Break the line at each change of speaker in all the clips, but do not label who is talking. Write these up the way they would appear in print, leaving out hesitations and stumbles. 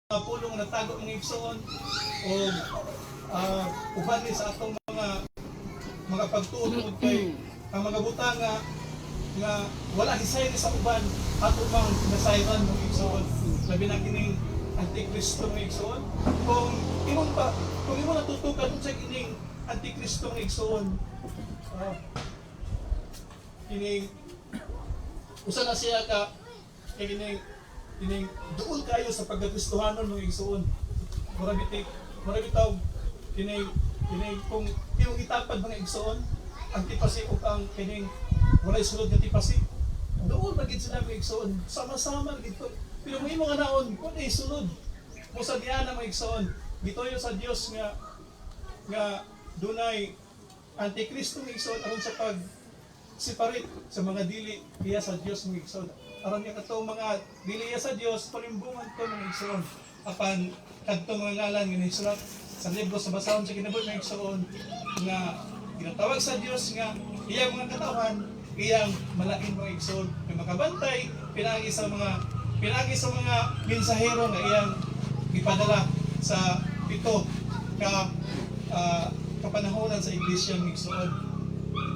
pulong natago ng igsoon o uban ni sa atong mga pagtuod kay ang mga butang nga wala hisay ni sa uban ato bang nasayran ng igsoon labi na kining antikristo ng igsoon kung imong natutukan sa kining antikristo ng igsoon kining usa na siya ka kining duol kayo sa pagkakristohanon ng igsoon. Mura bitaw kining kung imong itapad mga igsoon ang tipasi ug ang kining walay sulod nga tipasi. Duol magid sila mga igsoon, sama-sama gito. Pero mo imong anaon kun ay sulod. Mo sa diana mga igsoon, gitoyo sa Dios nga dunay antikristo ng igsoon aron sa pag separate sa mga dili iya sa Dios ng igsoon. Aron nga katong mga dili iya sa Dios palimbungan to ng igsoon. Apan kadtong mga ngalan nga nisulat sa libro sa basahon sa kinabuhi ng igsoon nga ginatawag sa Dios nga iyang mga katawhan iyang malain mga igsoon nga makabantay pinaagi sa mga mensahero nga iyang ipadala sa pito ka kapanahonan sa iglesia ng igsoon.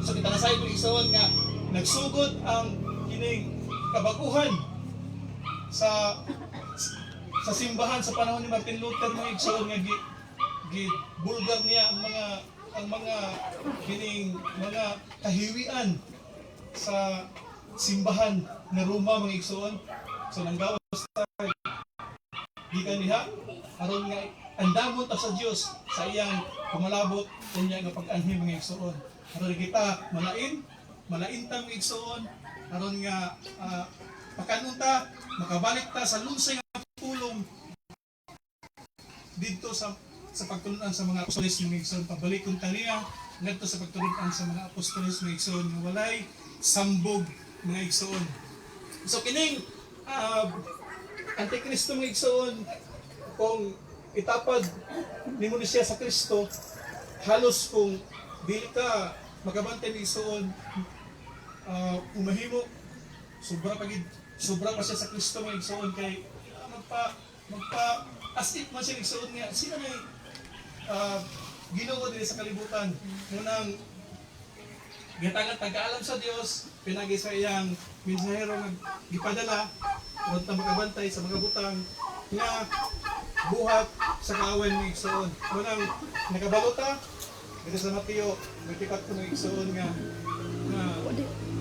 So kita nasay ng igsoon nga nagsugod ang kining kabaguhan sa simbahan sa panahon ni Martin Luther mga igsoon nga gibulgar niya ang mga kining mga kahiwian sa simbahan na Roma mga igsoon. So nanggawas tayo gikan niya aron nga andamon ta sa Dios sa iyang pamalabot unya nga pag-anhi mga igsoon. Aron kita malain ta mga igsoon aron nga makanunta makabalik ta sa lunsay nga pulong didto sa pagtulunan sa mga apostoles ng igsoon pabalikon ta niya ngadto sa pagtulunan sa mga apostoles ng igsoon nga walay sambog mga igsoon. So kining antikristo ng igsoon kung itapad nimo ni siya sa Kristo halos kung dili ka makabantay ng igsoon umahimo sobra pa siya sa Kristo mga igsoon kay magpa astit man siya igsoon nga sino na Ginoo din sa kalibutan munang gitagan taga-alam sa Dios pinagi sa iyang mensahero nga gipadala aron ta makabantay sa mga butang nga buhat sa kaaway ng igsoon munang nakabalota dito sa Mateo 24 ng igsoon nga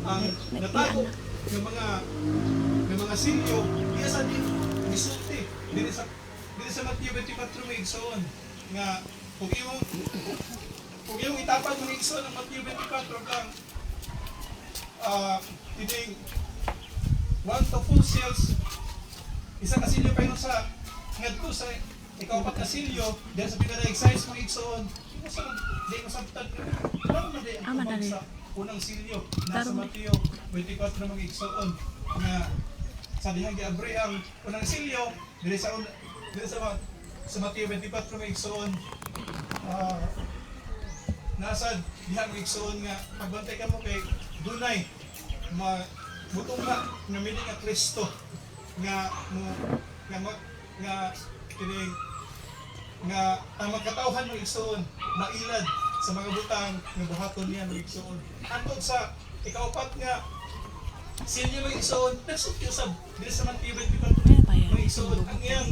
ang natago ng mga silyo iya sa din gisulti dili sa Mateo 24 ng igsoon nga kung iyong itapad ng igsoon ang Mateo 24 kang tining 1 to 4 cells isa ka silyo pa sa ngadto sa ikaw pa ka silyo dahil sa pinaka-exercise ng igsoon di ko sabtan ano man di ang tubag sa unang silyo nasa Mateo 24 na mga igsoon nga sa dihang giabri ang unang silyo dili sa Mateo 24 na mga igsoon nasa dihang igsoon nga magbantay ka mo kay dunay butong nga mili nga Kristo nga kining nga ang magkatawhan ng igsoon mailad sa mga butang nga buhaton niya ng igsoon. Antod sa ikaupat nga silyo ng igsoon nagsulti usab dili sa Mateo 24 ng igsoon ang iyang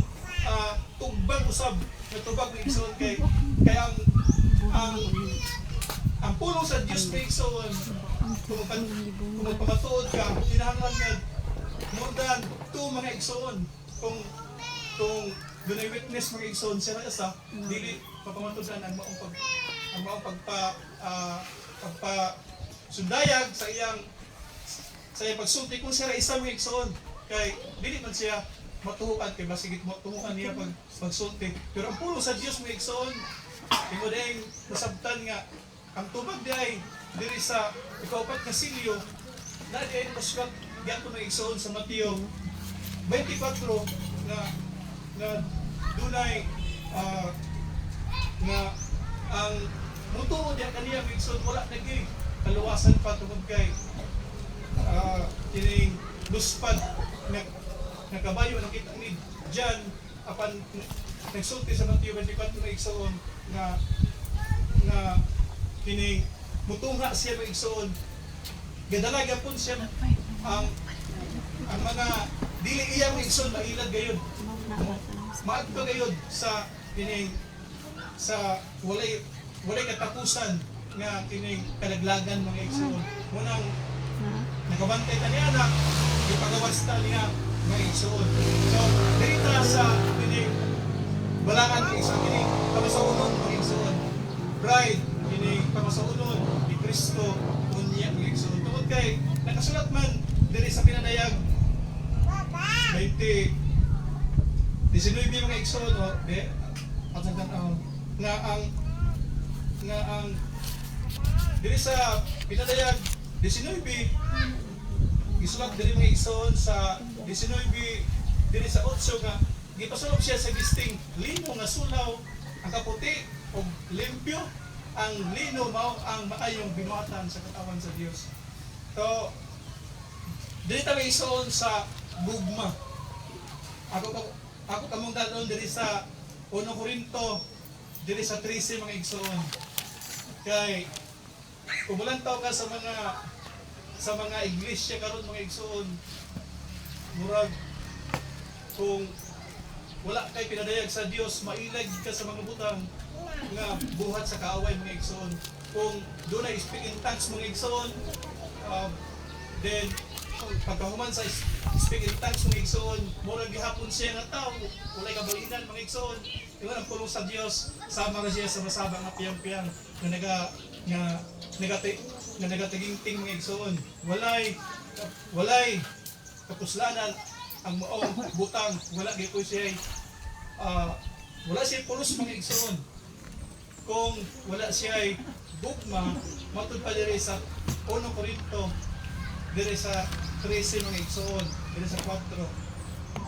tugbang usab nga tubag ng igsoon kay ang pulong sa Dios ng igsoon kung magpamatuod ka kinahanglan nga more than 2 mga igsoon kung dunay witness mga igsoon sila isa dili papamatudan ang maong pagpasundayag sa iyang pagsulti kung sila isa mga igsoon kay dili man siya matuhukan kay basigit matuhukan niya pagsulti pero ang pulong sa Dios mga igsoon imo dayang nasabtan nga ang tubag diay diri sa ikaupat nga silyo na diay masulat giadto mga igsoon sa Mateo 24 nga dunay nga ang mutuo diya kaniya mga igsoon wala naging kaluwasan pa tungod kay kining luspad na kabayo nakita ni John apan nagsulti sa Mateo 24 na igsoon nga kini mutunga siya mga igsoon. Gadalaga pun siya ang mga dili iya mga igsoon mailad gayud. Maadto gayud sa kini sa walay katapusan nga kini kalaglagan mga igsoon. Munang nakabantay ta niya na ipagawas ta niya mga igsoon. So dito sa kini balangan mga igsoon kini kamasaunon mga igsoon. Bride kini kamasaunon ni Kristo unya mga igsoon. Tungod kay nakasulat man diri sa pinadayag 19 mga igsoon o nga ang diri sa pinadayag 19 gisulat diri mga igsoon sa 19 diri sa 8 nga gipasulog siya sa gisting lino nga sulaw ang kaputi o limpyo ang lino mao ang maayong binuhatan sa katawan sa Dios. So diri ta mga igsoon sa gugma. Ako kamong dalon diri sa 1 Korinto diri sa 13 mga igsoon. Kay kumulantaw ka sa mga iglesia karon mga igsoon, murag kung wala kay pinadayag sa Dios, mailag ka sa mga butang nga buhat sa kaaway mga igsoon. Kung doon ay speak in tongues mga igsoon, then pagkahuman sa speak in tongues mga igsoon, murag gihapon siya nga tao, walay kabalinan mga igsoon. Yung ang pulong sa Dios, sama na siya sa masabang nga piyang-piyang nga nagatiging-ting mga igsoon. Walay kapuslanan ang maong butang, wala gyud siya wala siya pulos mga igsoon. Kung wala siya gugma, matud pa diri sa 1 Korinto diri sa 13 mga igsoon, diri sa 4.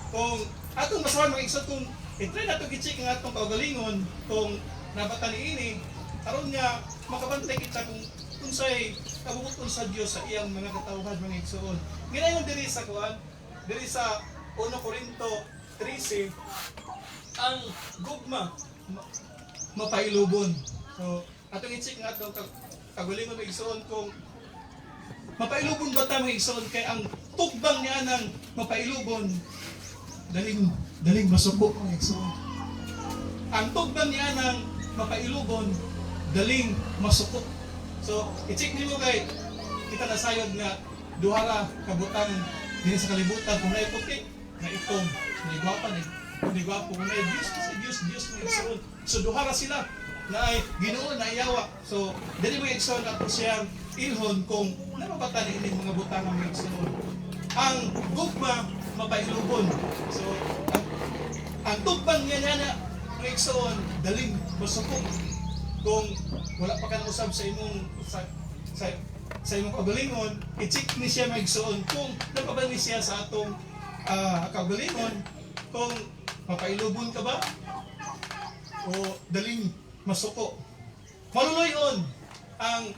Kung atong basahan mga igsoon, kung i-try na ito gichik nga atong kaugalingon, kung nabatan ini, aron nga makabantay kita kung sa'y kabubuton sa Diyos sa iyang mga katawhan mga igsoon. Ginayon diri sa kuan, diri sa 1 Korinto 13, ang gugma mapailubon. So atong gichik nga atong kaugalingon mga igsoon, kung mapailubon ba ta mga igsoon, kay ang tugbang niya ng mapailubon daling masuko mga igsoon. Ang tugbang niya ng mapailubon daling masuko. So i-check nimo kay kita nasayod nga duha ra kabutang dinhi sa kalibutan, kung naay puti na itom, na igwapa ni gwapo, kung naay Dios mga igsoon. So duha ra sila na ay Ginoo na iyawa. So dili mga igsoon ato siyang ilhon kung nababatan ini mga butang ng mga igsoon. Ang gugma mapailubon. So ang tugbang niya na mga igsoon daling masukog. Kung wala pa ka usab sa imong sa imong kagalingon, i-check ni siya mga igsoon kung napabali siya sa atong kagalingon, kung mapailubon ka ba o daling masuko. Maluloyon ang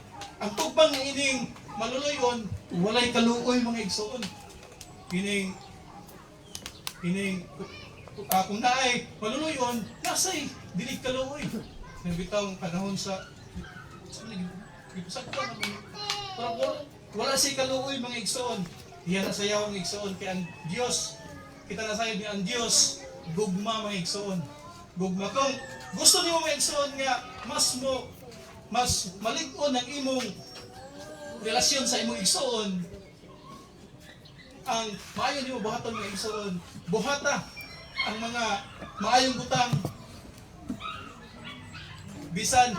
tugbang nga ining maluloyon, walay kaluoy mga igsoon. Ining kung naay maluloyon, nasay dili kaluoy. Nagbitaw panahon sa wala si kaluoy mga igsoon. Diyan na sayaw ang igsoon kay ang Dios. Kita na sayo ni ang Dios gugma mga igsoon. Gugma kung gusto niyo mga igsoon nga mas malig-on ang imong relasyon sa imong igsoon, ang maayo niyo buhaton mga igsoon. Buhata ang mga maayong butang, bisan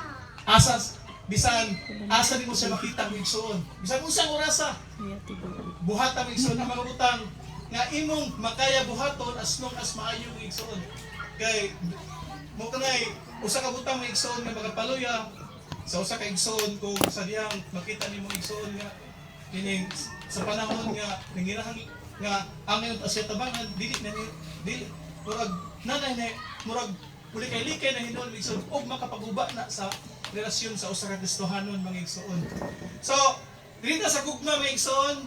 asa nimo siya makita ng igsoon. Bisan unsang orasa, buhata ng igsoon ang mga butang nga imong makaya buhaton as long as maayo ng igsoon. Kay mo kanay usa ka butang ng igsoon nga magapaluya sa usa ka igsoon, kung sa diyang makita nimo igsoon nga kining sa panahon nga nangirahan nga angay asya tabangan dili murag nanay na murag uli kay likay na hinul igsoon og makapaguba na sa relasyon sa usa ka Kristohanon mga igsoon. So dito sa gugma mga igsoon,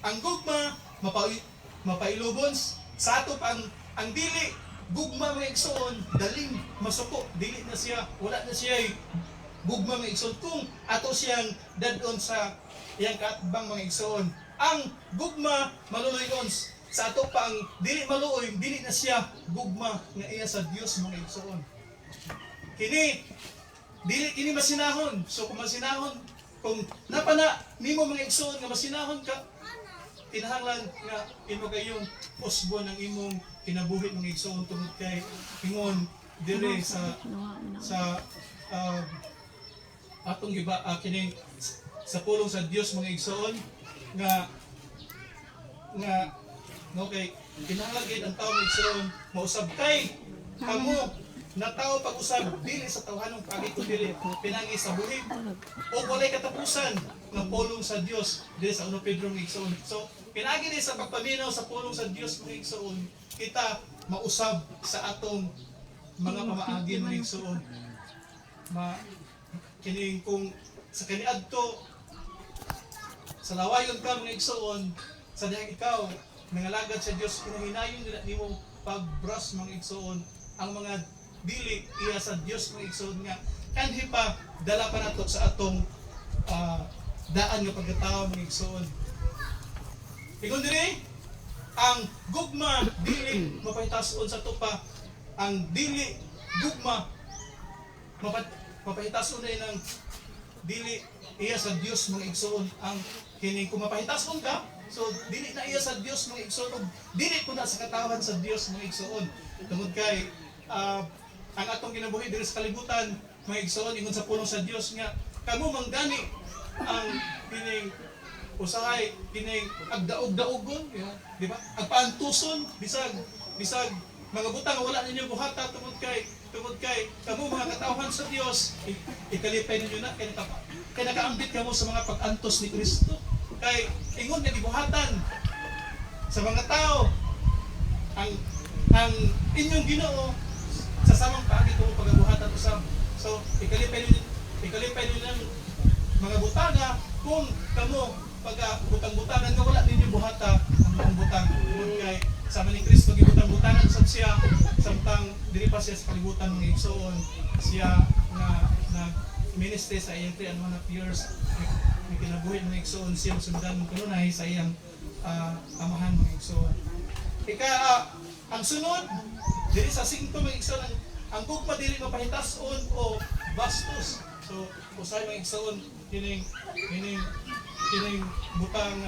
ang gugma mapailubon sa ato ang dili gugma mga igsoon daling masuko, dili na siya, wala na siya gugma mga igsoon kung ato siyang dadon sa iyang kaatbang mga igsoon. Ang gugma maluloy-on sa ato pa, ang dili maluoy, dili na siya gugma nga iya sa Dios mga igsoon. Kini dili kini masinahon. So kung masinahon, kung napana nimo mga igsoon nga masinahon ka, kinahanglan nga imo kayong usbon ang imong kinabuhi mga igsoon tungod kay ingon dili sa atong giba kining sa pulong sa Dios mga igsoon nga okay, kinahanglan gid ang tawo mga igsoon mausab kay kamo na tao pag-usab dili sa tawhanong pagi kun dili pinangi sa buhig o walay katapusan nga pulong sa Dios dili sa 1 Pedro mga igsoon. So pinagi ni sa pagpaminaw sa pulong sa Dios mga igsoon, kita mausab sa atong mga pamaagi mga igsoon. Kining kung sa kaniadto sa lawayon ka mga igsoon, sa dihang ikaw nangalagad sa Dios, kinahinayon nila nimo pagbras mga igsoon ang mga dili iya sa Dios mga igsoon nga kanhi pa dala pa nato sa atong daan nga pagkatao mga igsoon. Ingon diri ang gugma dili mapahitason sa tupa, ang dili gugma mapahitason na ng dili iya sa Dios mga igsoon. Ang kining kung mapahitason ka, so dili na iya sa Dios mga igsoon, dili ko na sa katawan sa Dios mga igsoon. Tungod kay ang atong kinabuhi diri sa kalibutan mga igsoon, ingon sa pulong sa Dios nga kamo manggani ang kining usahay kining agdaog-daogon, di ba? Agpaantuson bisag mga butang wala ninyo buhata tungod kay kamo mga katawhan sa Dios, ikalipay ninyo na kay nakaambit kamo sa mga pag-antos ni Kristo. Kay ingon nga gibuhatan sa mga tao ang inyong Ginoo sa samang paagi tungod pagabuhatan usab. So ikalipay ninyo ng mga butaga kung kamo pagka butang-butangan nga wala ninyo buhata ang mga butang. Kay sama ni Kristo gibutang-butangan sa siya samtang dili pa siya sa kalibutan mga igsoon, siya na ministry sa iyang 3.5 years may kinabuhi mga igsoon, siya sundan mo kanunay sa iyang amahan mga igsoon. Ang sunod dili sa singto mga igsoon, ang gugma dili mapahitason o bastos. So usay mga igsoon kining butang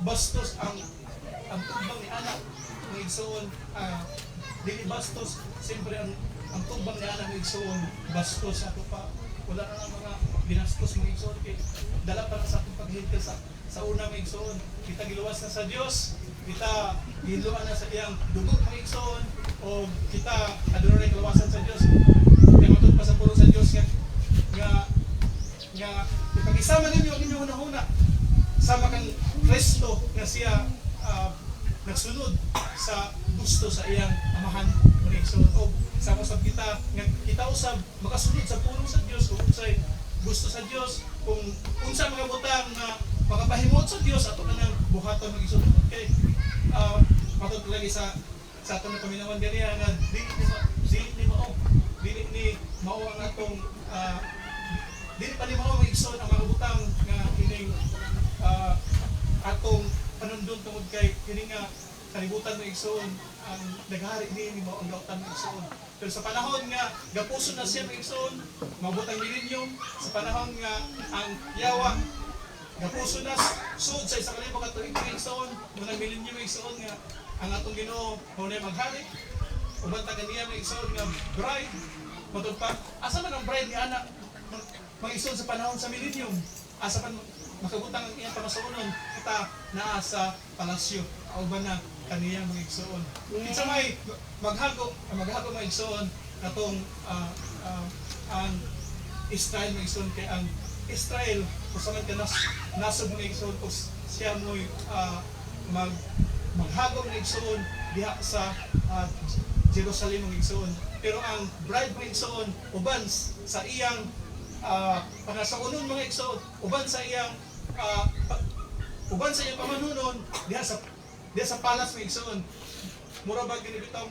bastos ang tubang ni anak ng igsoon, dili bastos, siyempre ang tubang ni anak ng igsoon bastos. Ato pa wala na mga binastos mga igsoon kay dala pa na sa atong paghintay sa una mga igsoon. Kita giluwas na sa Dios, kita giluan na sa iyang dugo mga igsoon, o kita aduna na kaluwasan sa Dios. Kaya matod pa sa pulong sa Dios nga ipag-isama ninyo ang inyong hunahuna sama kang Kristo nga siya nagsunod sa gusto sa iyang amahan mga igsoon, o sama usab kita nga kita usab makasunod sa pulong sa Dios kung unsay gusto sa Dios, kung unsa mga butang nga makapahimot sa Dios ato kanang buhaton mga igsoon. Okay, matod lagi sa aton na paminawan ganiya nga dili ni mao ang atong dili pa ni mao mga igsoon ang mga butang nga kining atong panundon tungod kay kini nga kalibutan ng igsoon ang naghari ni mao ang gautan ng igsoon. Pero sa panahon nga gapuson na siya ng igsoon, mabutang milenyum, sa panahon nga ang yawa gapuson na sud sa isa ka libo ka tuig ng igsoon, munang milenyum ng igsoon nga ang atong Ginoo mao na maghari. Uban ta kaniya ng igsoon nga bride, matod pa asa man ang bride ni anak mga igsoon sa panahon sa milenyum, asa man makabutang ang iyang pamasuonon, kita naa sa palasyo kauban na kaniya mga igsoon. Kinsa may maghago mga igsoon katong ang Israel mga igsoon, kay ang Israel usaman ka nasod mga igsoon o siya mo'y maghago mga igsoon diha sa Jerusalem mga igsoon. Pero ang bride mga igsoon uban sa iyang pangasaunon mga igsoon, uban sa iyang pamanunon diha sa palas mga igsoon. Mura ba ginibitaw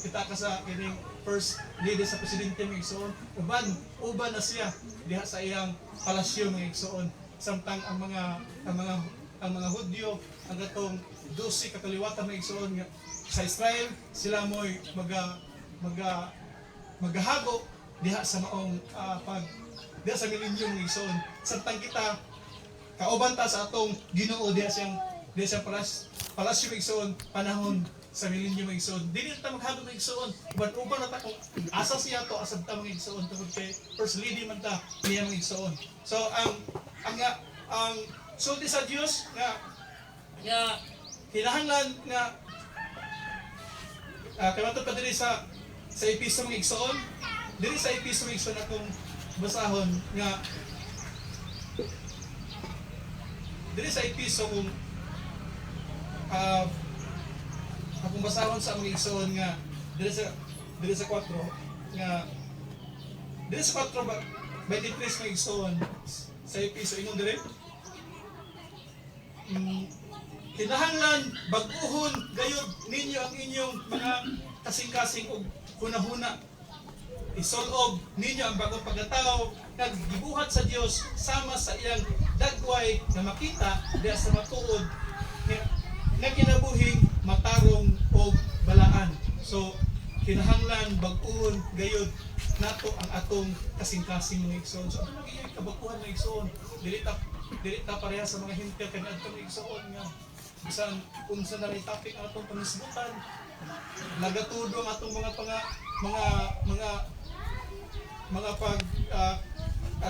kita ka sa kining first lady sa presidente mga igsoon, uban na siya diha sa iyang palasyo mga igsoon. Samtang ang mga Hudyo ang gatong 12 kakaliwatan mga igsoon nga sa Israel sila mo'y magahago diha sa maong diha sa milenyum mga igsoon. Samtang kita kauban ta sa atong Ginoo diha siyang palasyo mga igsoon panahon sa milenyum mga igsoon. Dili ta maghago mga igsoon. Uban na ta kung asa siya to asab ta mga igsoon tungod kay first lady man ta niya mga igsoon. So ang sulti sa Dios nga kinahanglan nga kamatud pa diri sa episo mga igsoon. Diri sa episo mga igsoon akong basahon nga diri sa episo kung akong basahon sa mga igsoon nga diri sa 4 nga diri sa 4 ba 23 mga igsoon sa episo ingon diri kinahanglan bag-uhon gayud ninyo ang inyong mga kasing-kasing ug hunahuna. Isul-ob ninyo ang bagong pagkatao kag gibuhat sa Dios sama sa iyang dagway na makita diha sa matuod nga kinabuhing matarong o balaan. So kinahanglan bag-uhon gayud nato ang atong kasing-kasing mga igsoon. So ano nagyay kabakuhan mga igsoon? Dili ta pareha sa mga hintil kaniadtong igsoon nga bisan unsa na rin topic ang atong pangisbutan nagatudo ang atong mga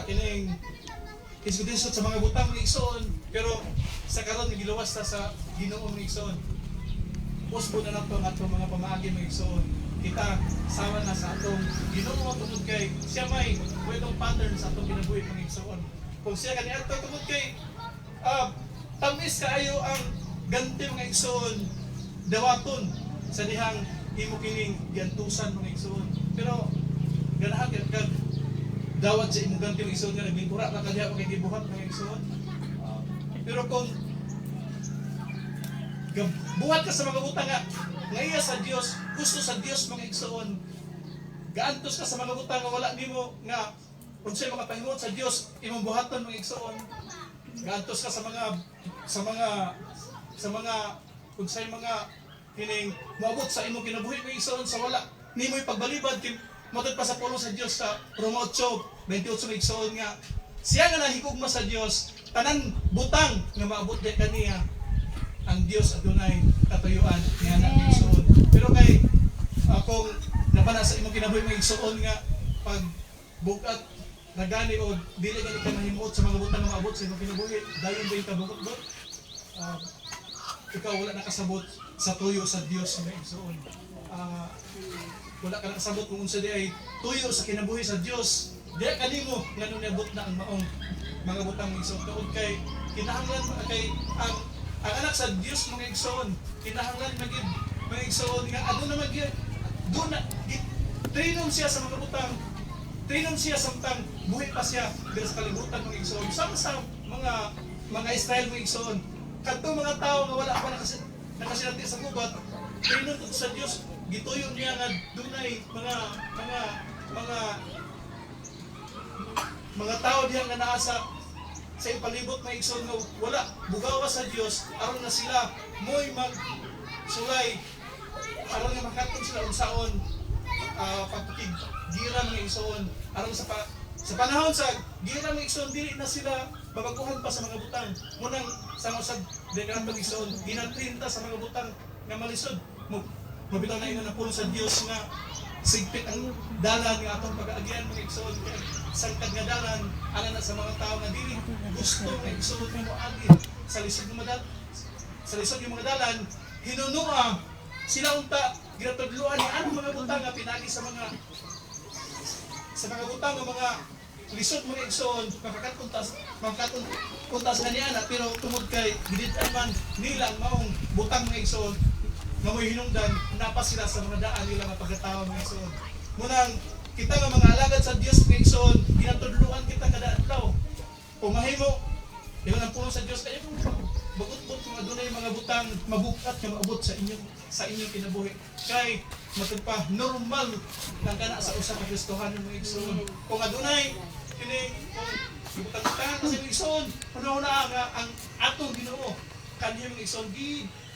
kining isgudisot sa mga butang ng igsoon, pero sa karon giluwas ta sa Ginoo ng igsoon. Pusbo na nato ang atong mga pamaagi ng igsoon. Kita sama na sa atong Ginoo tungod kay siya may pwedong pattern sa atong kinabuhi ng igsoon. Kung siya kaniadto tungod kay tamis kaayo ang ganti mga igsoon dawaton sa dihang imo kining giantusan mga igsoon. Pero ganahan kag dawat sa imong ganti mga igsoon nga nagbingkura na kaniya gibuhat mga igsoon. Pero kung buhat ka sa mga utang nga ngaya sa Dios, gusto sa Dios mga igsoon, gaantos ka sa mga utang nga wala nimo nga unsay mga pahimot sa Dios imong buhaton mga igsoon. Gaantos ka sa mga unsay mga kining moabot sa imong kinabuhi mga igsoon sa wala nimo'y pagbalibad kin matod pa sa pulong sa Dios sa Roma 8:28 mga igsoon nga siya nga nahigugma sa Dios tanan butang nga maabot di kaniya ang Dios adunay katuyuan niya na mga igsoon. Pero kay kung napana sa imong kinabuhi mga igsoon nga pag bukat nagani o dili gani ka mahimuot sa mga butang nga maabot sa imong kinabuhi dayon ba yung kabugot ikaw wala nakasabot sa tuyo sa Dios mga igsoon. Wala ka nakasabot kung unsa di ay tuyo sa kinabuhi sa Dios. Di kanimo ngano niabot na ang maong mga butang mga igsoon. Tungod kay kinahanglan kay ang anak sa Dios mga igsoon, kinahanglan magid mga igsoon nga aduna magid duna trinom siya sa mga butang. Trinom siya samtang buhi pa siya diri sa kalibutan mga igsoon. Sama sa mga Israel mga igsoon. Kadto mga tao nga wala pa nakasinati sa gubat, trinom to sa Dios, gituyo niya nga dunay mga tao diha nga naa sa ipalibot mga igsoon nga wala bugawa sa Dios aron na sila moy magsulay aron nga makatong sila unsaon pagpakigira mga igsoon aron sa panahon sa gira mga igsoon dili na sila babaguhan pa sa mga butang munang sa usab dekan pag igsoon ginatrinta sa mga butang nga malisod mabitaw na ina na pulo sa Dios nga sigpit ang dalan nga atong pag-aagian mga igsoon sangkad nga dalan ana na sa mga tao nga dili gusto nga igsoon nga moagi sa lisod ng mga dalan hinunua sila unta ginatudluan ni ano mga butang nga pinagi sa mga butang nga mga lisod mga igsoon makakatuntas nga niya na pero tungod kay giditan man nila ang maong butang mga igsoon nga mo'y hinungdan napas sila sa mga daan nila nga pagkatao mga igsoon. Munang kita nga mga alagad sa Dios mga igsoon ginatudluan kita kada adlaw kung mahimo iyon ang puno sa Dios kayo Bagot-bot mga dunay mga butang mabukat nga maabot sa inyong kinabuhi. Kay matagpa normal lang kana sa usa ka Kristohanon mga igsoon. Kung adunay kini kung butang-butang kasi mga igsoon, una nga ang atong Ginoo kanhi mga igsoon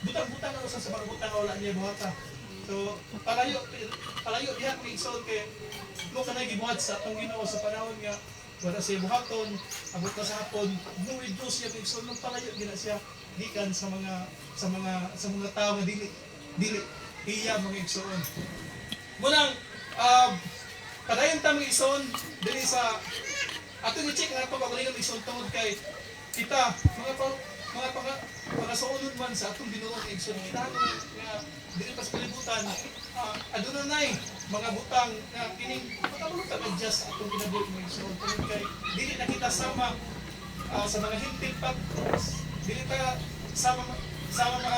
butang-butang na usa sa mga butang nga wala niya buhata. So palayo diha mga igsoon kay mo kanay gibuhat sa atong Ginoo sa panahon nga wala siya buhaton, abot na sa hapon, muwid do siya so nung palayo gina siya gikan sa mga tao nga dili iya mga igsoon. Munang padayon ta mga igsoon dili sa ato ni check nga pagkagalingon igsoon tungod kay kita mga pangasuunod man sa atong Ginoo nga igsoon kita nga dili pas kalibutan adunay mga butang na kining makabulot ta adjust sa atong kinabuhi mga igsoon tungod kay dili na kita sama sa mga hintil pa dili ta sama mga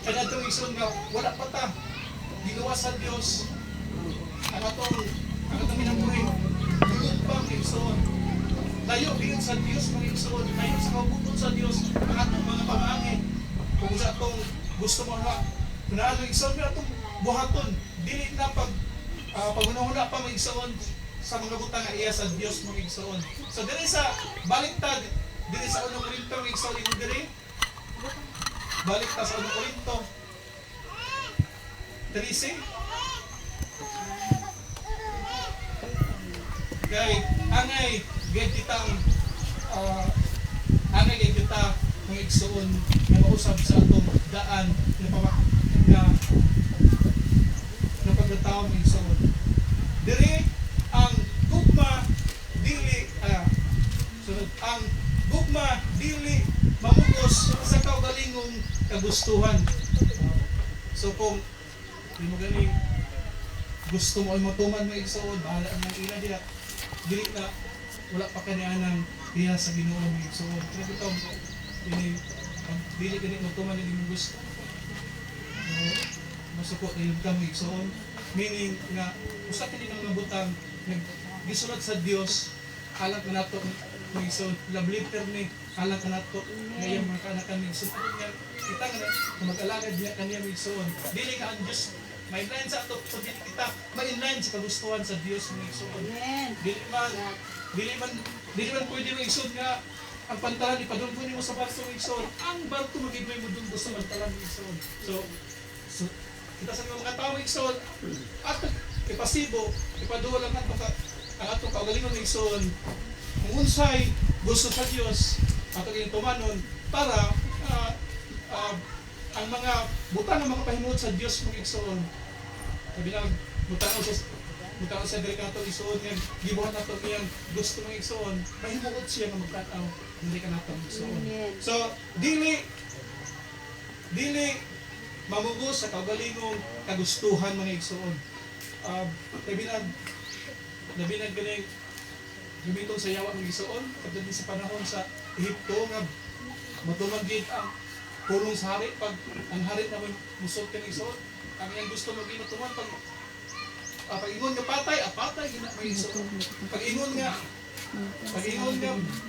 kanadtong igsoon nga wala pa ta giluwas sa Dios ang atong kinabuhi dulog pa mga igsoon layo biyon sa Dios mga igsoon layo sa kaubuton sa Dios ang atong mga pamangkin kung sa atong gusto mo na kunaano igsoon nga atong buhaton dili na pagunahuna pa mga igsoon sa mga butang nga iya sa Dios mga igsoon. So diri sa baliktad diri sa 1 Korinto mga igsoon diri balik ta sa 1 Korinto 13 kay angay gayud kitang angay gayud kita mga igsoon nga mausab sa atong daan na pagkatao mga igsoon. Diri ang gugma dili mamugos sa kaugalingong kagustuhan. So kung di mo gani gusto mo ay matuman mga igsoon, bahala ang ila diha. Dili na wala pa kanianang diha sa Ginoo mga igsoon. Kaya bitaw ini dili gani matuman dili mo gusto. Masuko dili ka mga igsoon. Meaning nga usa kini nga butang gisulat sa Dios alang kanato mga igsoon. Love letter ni alang kanato ngayong mga kanakan mga igsoon. Kita nga mag-alagad niya kaniya mga igsoon. Dili ka ang Dios may inline sa ato, so dili kita ma-inline sa kagustuhan sa Dios mga igsoon. Dili man pwede mga igsoon nga ang pantalan ipadunggo nimo sa barko mga igsoon. Ang barko magigmay mo dunggo sa pantalan mga igsoon. So kita sa mga tao mga igsoon at ipasibo ipaduwa lang ang atong kaugalingon mga igsoon. Kung unsay gusto sa Dios ato kining tumanon para ang mga butang nga makapahimuot sa Dios mga igsoon. Sabi lang butang sa diri kanto igsoon nga gibuhat nato iyang gusto mga igsoon, mahimuot siya nga magtataw hindi ka nato igsoon. So dili mamugos sa kaugalingong kagustuhan mga igsoon. Labi lang galing gumitong sa yawa mga igsoon pagdating sa panahon sa Ehipto nga matuman gid ang pulong sa hari pag ang hari naman musot ka ng igsoon ang iyang gusto mag-inutuman pag-ingon nga patay gina may igsoon pag-ingon nga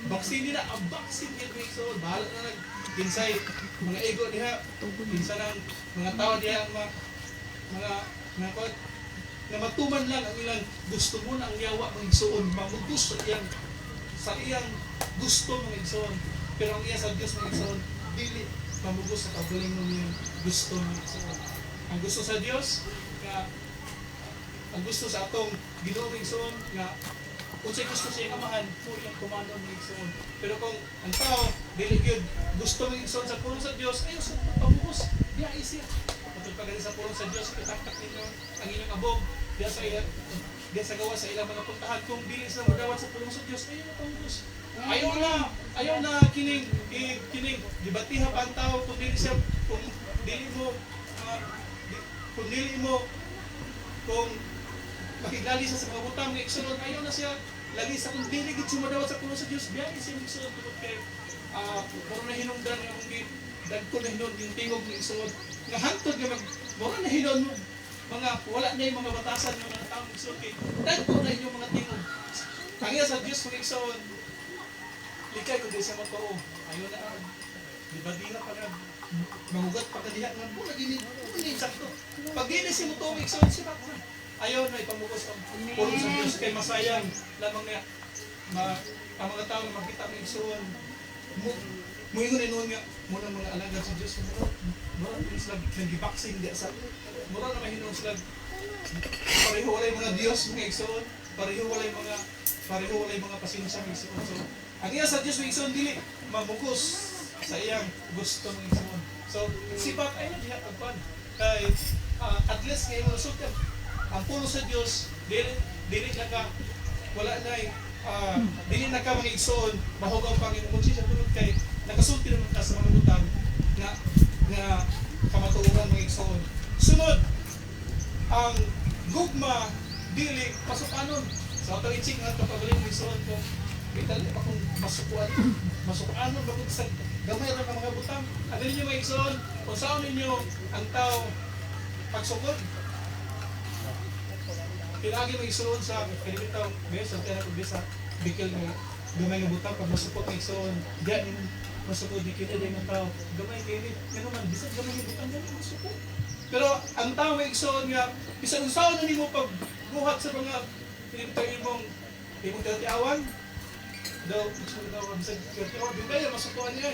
baksin na ang baksin nga may igsoon bahala na kinsay mga ego diha kinsa nang mga tao diha ang mga kot na matuman lang ang ilang gusto mo na ang yawa mga igsoon mamugos sa iyang gusto mga igsoon pero ang iya sa Dios mga igsoon dili mamugos sa kaugalingong niyang gusto mga igsoon. Ang gusto sa Dios nga ang gusto sa atong Ginoo mga igsoon nga unsay gusto siya amahan mo iyang tumanon mga igsoon. Pero kung ang tao dili gyud gusto mga igsoon sa pulong sa Dios ayo sa pamugos diha isip patod pa sa pulong sa Dios itaktak ninyo ang inyong abog diha sa gawa sa ilang mga puntahan kung dili sila magawat sa pulong sa Dios ayo na pamugos. Ayaw na kining dibatiha pa ang tao kung dili mo kung makigali sa mga butang ng igsoon ayaw na siya lagi sa kung dili gid sumadawat sa pulong sa Dios biyahe siya igsoon tungod kay moro na hinungdan nga kung dagko na hinon yung tingog ng igsoon nga hantod nga moro na hinon mo mga wala na yung mga batasan ng mga tao igsoon kay dagko na yung mga tingog ang iya sa Dios ng igsoon likay kung di siya magpao ayaw na Di ba di na pa nga mahugat pa ka diha nga muna gini sakto. Pag gini si mo tuwing igsoon si Batman. Ayaw na ipamukos ang pulong sa Diyos kay masayang lamang niya ang mga tao na makita ng igsoon. Muingon inon nga muna mga alagad sa Diyos. Mura na sila nag-boxing diya sa mura na mahinom sila pareho walay mga Diyos mga igsoon. Pareho walay mga pasensya mga igsoon. So, ang iya sa Diyos mga igsoon dili mamukos sa iyang gusto ng igsoon. So, sipat ay na diha pagpan kay at least kay mo sultan ang pulo sa Diyos dili na ka wala na dili na ka mga igsoon mahugaw pang imong siya tulad kay nakasulti naman ka sa mga butang nga kamatuoran mga igsoon. Sunod ang gugma dili pasukanon sa atong iching nga pagaling ng igsoon ko bitali pa kung masukanon ba kung sa gamay ra ka mga butang ano ninyo mga igsoon kung saan ninyo ang tao pagsukod pinagi mga igsoon sa kanibitaw bes ang tira ko bisa bikil nga gamay nga butang pag masukot mga igsoon diyan masukod di kita din ang tao gamay kayo nga naman bisag gamay nga butang ganun masukot pero ang tao mga igsoon nga bisag usaw na nimo pag buhat sa mga kanibitaw imong tatiawan daw bisag tatiawan di kaya masukuan niya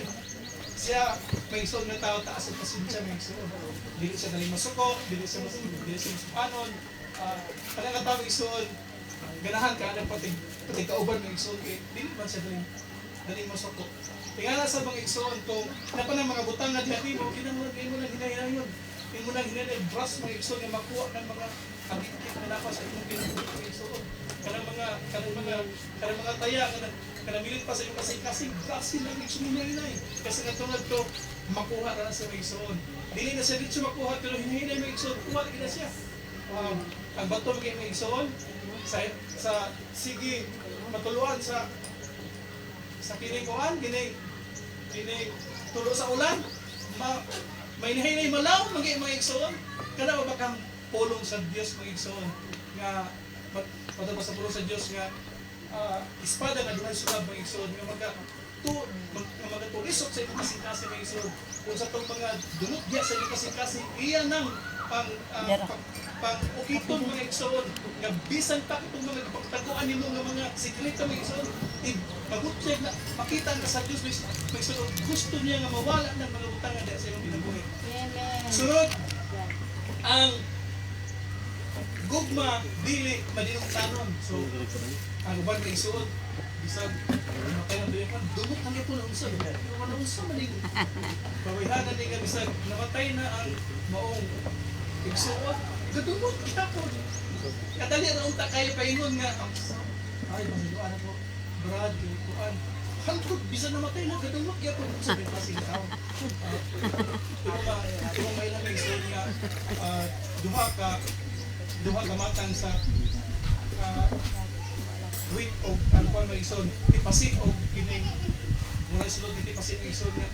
siya may igsoon nga tao taas ang pasensya may igsoon dili siya daling masuko dili siya masukanon kanang tao igsoon ganahan ka anang pati kauban ng igsoon kay dili man siya daling masuko tingala sa mga igsoon kung napanang mga butang na dihati mo kinamurag mo nang hinahinayon mo nang hinahinayon brush mga igsoon nga makuha ng mga abikit na napas sa imong kinabuhi mga igsoon kanang mga taya kanang milit pa sa imong kasing brush lang igsoon hinahinay kasi natungad to makuha na sa mga igsoon dili na siya dito makuha pero hinahinay mga igsoon kuha na siya ang bato mga igsoon sa sige matuluan sa kining kuan kining tulo sa ulan may hinahinay malaw mga igsoon kana ba kang pulong sa Dios mga igsoon nga patapos sa pulong sa Dios nga espada na duhay sulab mga igsoon nga magatulisot sa imong kasing-kasing mga igsoon kung sa itong mga dunot diya sa imong kasing-kasing iya nang pang ukiton mga igsoon nga bisan pa itong mga pagtaguan nimo nga mga sikreto mga igsoon magutyag na makita na sa Diyos may igsoon gusto niya nga mawala ng mga butangan diya sa imong kinabuhi. Sunod ang gugma dili madinungtanon. So ang uban mga igsoon bisag namatay na doon dumot na ito na unsa pero na unsa man ning pawihanan ni nga bisag namatay na ang maong igsoon gadumot gyapon kadali ra unta kayo paingon nga ay masuduan ako brad kuan hangtod bisan namatay na gadumot gyapon sa pasing tao pero may lang igsoon nga duha ka matang sa wait o ano pa may igsoon ipasik o kining mura sulod ipasik ang igsoon nga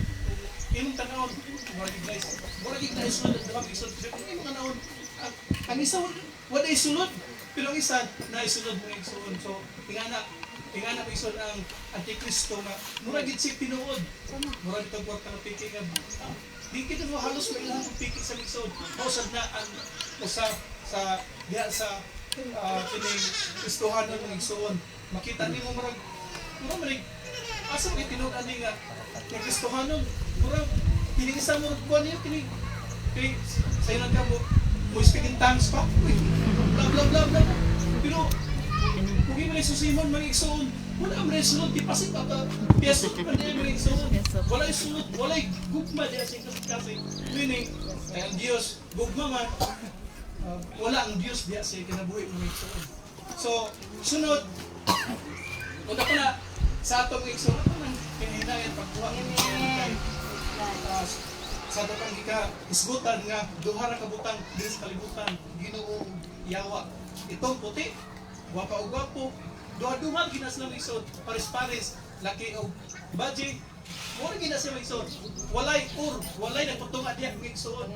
imong tanawon mura gignize sulod ang igsoon imong tanawon ang isa wala isulod pero ang isa na isulod ng igsoon so tingana mo igsoon ang antikristo nga mura gid si tinuod mura gid kwarta nga piki nga di kita mo halos may ilang piki sa igsoon usad na ang usa sa diha sa kining Kristohan ng igsoon makita nimo murag asa kay tinud ani nga Kristohanon murag kini isa mo kuan niyo kini sa ilang ka mo speak in tongues pa bla bla bla bla pero kung hindi mo susimon mga igsoon wala ang resulot di pasig pa piyasot pa niya mga igsoon wala isulot wala gugma diya sa kasi meaning ang Diyos gugma man wala ang Diyos diya sa kinabuhi mga igsoon so sunod punta ko na sa atong igsoon ito nang hinahinayan pagkuha sa atong isgutan nga duha ra ka butang dinhi sa kalibutan Ginoong Yawa itong puti gwapa og gwapo duha-duha ginas lang igsoon pares-pares laki og baji mo ginas sa igsoon walay walay nagputunga diha ng igsoon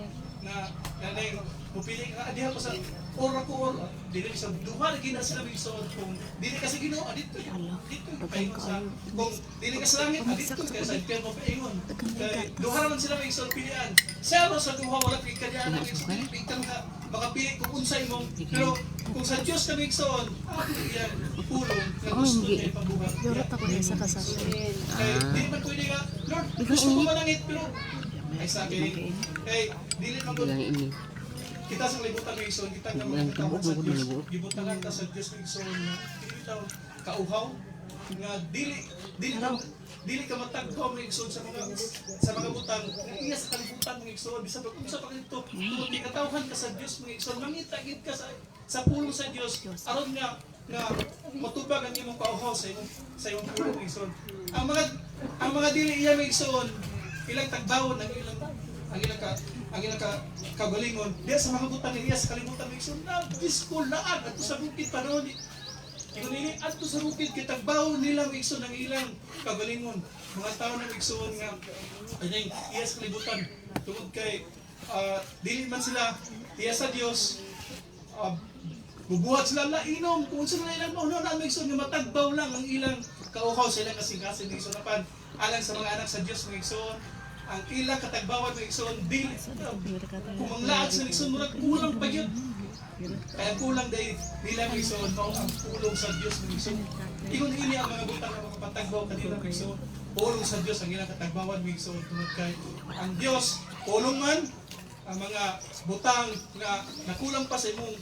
na kanay mupili nga diha ko sa or ako or dili sa duha lagi na sila igsoon kung dili kasi Ginoo adito dito paingon sa kung dili ka sa langit adito kay sa impierno paingon kay duha naman sila igsoon pilian sa sa duha wala pikadyan ang igsoon pikang ka makapili kung unsay mong pero kung sa Dios ka igsoon yan pulong nga gusto niya ipabuhat
Yorot ako na sa kasasyon.
kay dili man pwede nga Lord gusto ko manangit pero ay sa akin kay dili man gud kita sa libutan ng igsoon, kita nga magkatawhan sa Diyos. Gibutangan ka sa Diyos ng igsoon nga dili daw kauhaw nga dili ka mataghaw ng igsoon sa mga butang. Iya sa kalibutan ng igsoon bisan pag unsa pa kadto, kung katawhan ka sa Diyos ng igsoon, mangita gid ka sa pulong sa Dios aron nga matubag ang imong kauhaw sa imong pulong ng igsoon. Ang mga dili iya ng igsoon, ilang tagbawon ang ilang kagalingon diya sa mga butang niya sa kalibutan ng igsoon na disco laag ato sa bukid panon ingon ini ato sa bukid kitagbaw nila ng igsoon ang ilang kagalingon mga tao ng igsoon nga aning iya sa kalibutan tungod kay dili man sila iya sa Dios bubuhat sila inom kung sila ilang no na igsoon nga matagbaw lang ang ilang kauhaw sa ilang kasing-kasing ng igsoon apan alang sa mga anak sa Dios ng igsoon ang ilang katagbawan ng igsoon dili kung ang laag sa igsoon murag kulang pa yun kaya kulang dahil nila ng igsoon mao ang pulong sa Dios ng igsoon ingon ini ang mga butang nga makapatagbaw kanila ng igsoon pulong sa Dios ang ilang katagbawan ng igsoon tungod kay ang Dios pulong man ang mga butang nga nakulang pa sa imong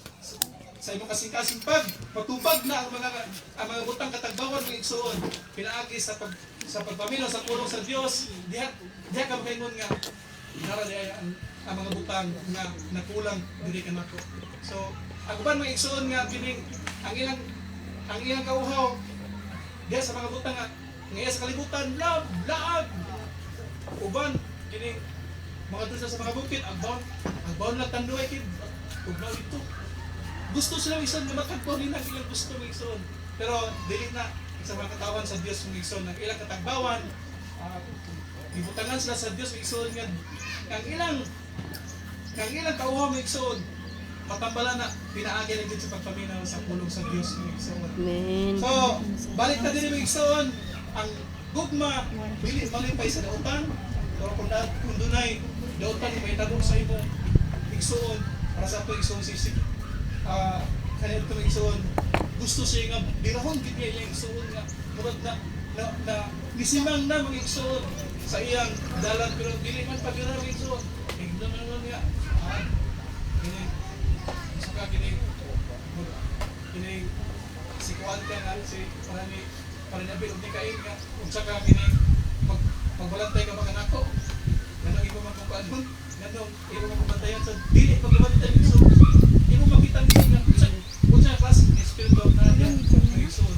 kasing-kasing matubag na ang mga butang katagbawan ng igsoon pinaagi sa pagpamilya sa pulong sa Dios diha ka makaingon nga nara diay ang mga butang nga nakulang diri kanako so ang uban mga igsoon nga kining ang ilang kauhaw diha sa mga butang nga iya sa kalibutan laag uban kining mga dusa sa mga bukid agbaon lang tanduay kid ugnaw dito gusto sila igsoon nga matagbaw nila ang ilang gusto ng igsoon pero dili na sa mga katawan sa Dios ng igsoon ang ilang katagbawan ibutangan sila sa Dios ng igsoon nga ang ilang kauhaw ng igsoon matambalan na pinaagi na din sa pagpaminaw sa pulong sa Dios ng igsoon so balik na din ng igsoon ang gugma dili malipay sa dautan pero kung dunay dautan may tabok sa imong igsoon para sa ato igsoon sisig kaya ito ng igsoon gusto siya nga birahon gid niya yung igsoon nga murag na gisimang na mga igsoon sa iyang dalan pero dili man pagiraw ng igsoon igdo man nga kini saka kini si kuan ka nga si para ni bilog ni kain nga unsa ka kini pagbalantay ka baka nako ganang imo man kuan ganong imo man kubantayan sa dili pagbantay ng igsoon imo makita niya nga unsa klase ng espiritu na niya ng igsoon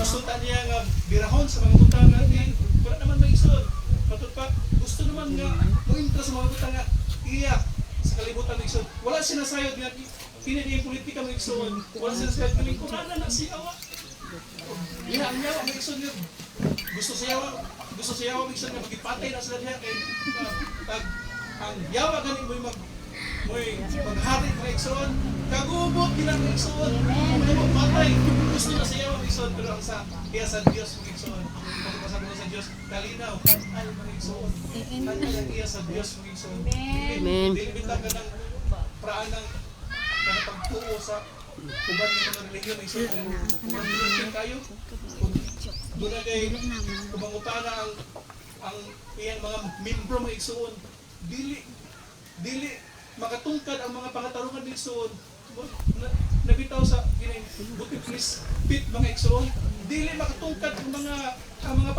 gusto ta niya nga birahon sa mga butang natin wala naman may igsoon matod pa gusto naman nga mo-intra sa mga butang nga iya sa kalibutan ng igsoon wala sinasayod nga kini di politika ng igsoon wala sinasayod nga lingkuranan na siyawa iya ang yawa ng igsoon nga gusto siyawa ng igsoon nga magipatay na sila diha kay ang yawa ganing mo'y maghari ng igsoon kagubot nila ng igsoon may magpatay gusto na siya ng igsoon pero ang sa iya sa Dios ng igsoon pagpasama mo sa Dios kalinaw ay ng igsoon ay ang iya sa Dios ng igsoon dili bitang ka ng praan ng pagtuo sa uban ng mga relihiyon ng igsoon kung relihiyon kayo doon na kay kumangutana ang iyang mga membro ng igsoon dili makatungkad ang mga pangatarungan ng igsoon nabitaw sa buti please pit mga igsoon dili makatungkad ang mga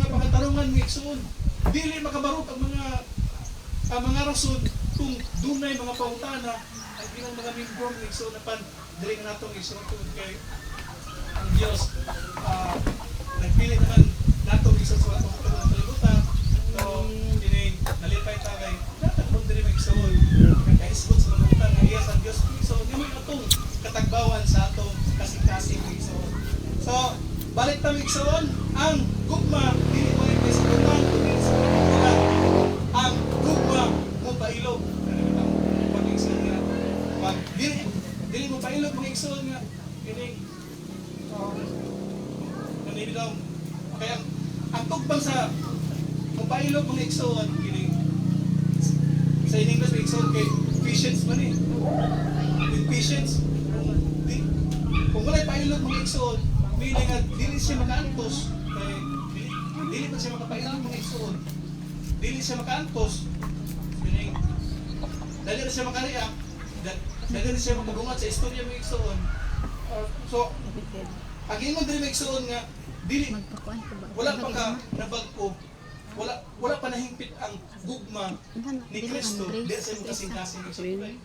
pangatarungan ng igsoon dili makabarog ang mga rason kung dunay mga pangutana ang ilang mga membro ng igsoon apan dili natong igsoon tungod kay ang Dios nagpili naman natong igsoon sa mga kalibutan so kini nalipay tagay natakon diri mga igsoon kakaisgot sa mga utang nga iya sa Dios igsoon di man atong katagbawan sa atong kasing-kasing igsoon so balik ta igsoon ang gugma dili mo rin sa utang dili sa utang ang gugma mo pailog ang pag-igsoon nga pag nga kining kanina daw kaya ang tugbang sa mapailog mga igsoon kining sa English may igsoon kay patience man eh with patience kung wala'y pailog mga igsoon meaning nga dili siya makaantos kay dili pa siya makapailog mga igsoon dili siya makaantos meaning dali na siya makariyak dali na siya makagungat sa istorya mga igsoon so ang ingon diri mga igsoon nga dili wala pa ka nabagko wala pa nahingpit ang gugma ni Kristo di sa imong kasing-kasing igsoon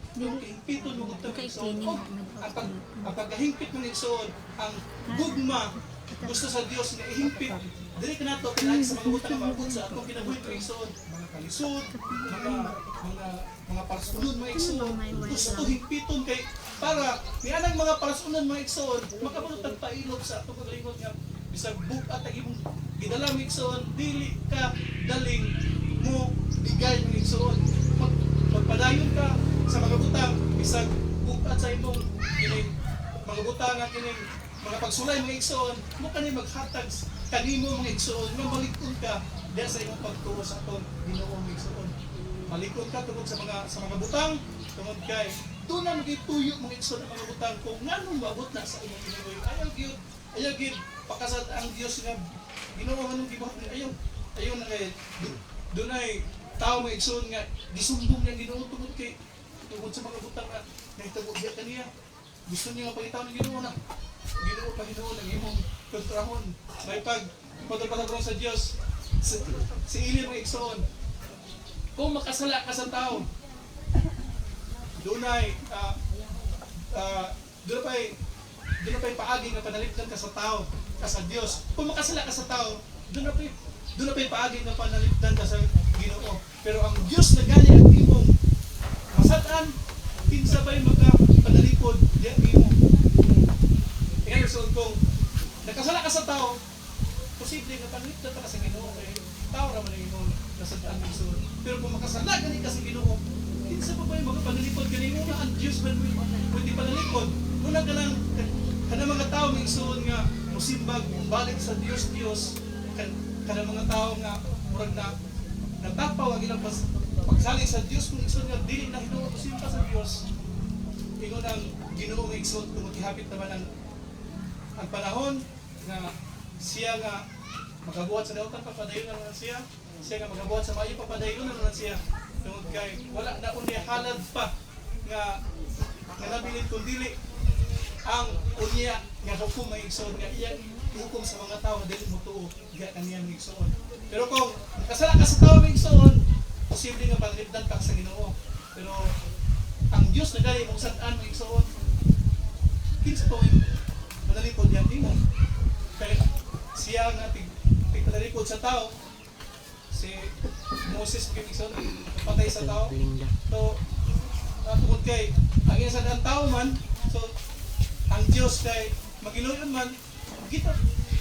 hingpiton mo gud igsoon ang paghahingpit mo igsoon ang gugma gusto sa Dios nga ihingpit dili kanato kinaagi sa mga butang mabut sa atong kinabuhi mga igsoon mga kalisod mga parasunod mga igsoon gusto hingpiton kay para nianang mga parasunod mga igsoon makabutang pailog sa atong kagalingon nga bisag bukat ang imong gidala mga igsoon dili ka daling mo bigay mga igsoon magpadayon ka sa mga butang bisag bukat sa imong kining mga butang nga kining mga pagsulay mga igsoon mo kani maghatag kanimo mga igsoon nga malikod ka diha sa imong pagtuo sa atong Ginoo mga igsoon malikod ka tungod sa mga butang tungod kay doon na magituyo mga igsoon ang mga butang kung nganong maabot na sa imong Ginoo ayaw gyud pakasad ang Dios nga Ginoo nganong gibuhat ayaw na kay dunay tao mga igsoon nga gisumbong niya Ginoo tungod sa mga butang nga nahitabo diha kaniya gusto niya nga pangitaw ng Ginoo na Ginoo Panginoon ang imong kontrahon may pagpatagong sa Dios si ili mga igsoon kung makasala ka sa tao dunay doon pa'y paagi nga panalipdan ka sa tao ka sa Dios kung makasala ka sa tao doon pa'y paagi nga panalipdan ka sa Ginoo pero ang Dios na gali ang imong masatan kinsa ba'y magpanalipod di ang imong so kung nakasala ka sa tao posible nga panalipdan ka sa Ginoo kay tao ra man ang imong nasatan igsoon pero kung makasala gani ka sa Ginoo kinsa pa ba'y magpanalipod kanimo na ang Dios man pwede panalipod muna ka lang kada mga tao may igsoon nga musimbag balik sa Dios kada mga tao nga murag na natapaw ang ilang pagsalig sa Dios kung igsoon nga dili na hinuot simpa sa Dios ingon ang Ginoo nga igsoon kung gihapit naman ang panahon nga siya nga magabuhat sa daotan papadayon na siya nga magabuhat sa maayo papadayon na siya tungod kay wala na unya halad pa nga nabilin kung dili ang unya nga hukom may igsoon nga iyang hukom sa mga tao nga dili mo tuo ga kaniyang igsoon pero kung nakasala ka sa tao may igsoon posible nga panalipdan ka sa Ginoo pero ang Dios na gali mong sad-an may igsoon kinsa to manalipod yan nimo kay siya nga tigpanalikod sa tao si Moses kay igsoon patay sa tao so tungod kay ang isa ang tao man so ang Dios kay magiluyon man kita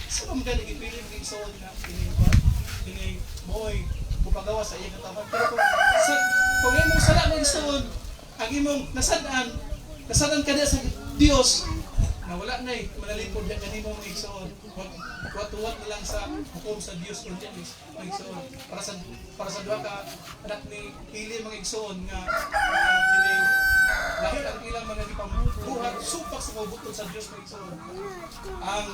sa mga nagipili ng igsoon nga kini moy mupagawa sa iyang katawan pero kung imong sala ng igsoon ang imong nasadan ka na sa Dios na wala na manalipod yan kanimo mga igsoon watuwat na lang sa hukom sa Dios kung yan mga igsoon para sa duha ka anak ni Eli mga igsoon nga lahir ang ilang mga gipambuhat supak sa mga butod sa Dios mga igsoon ang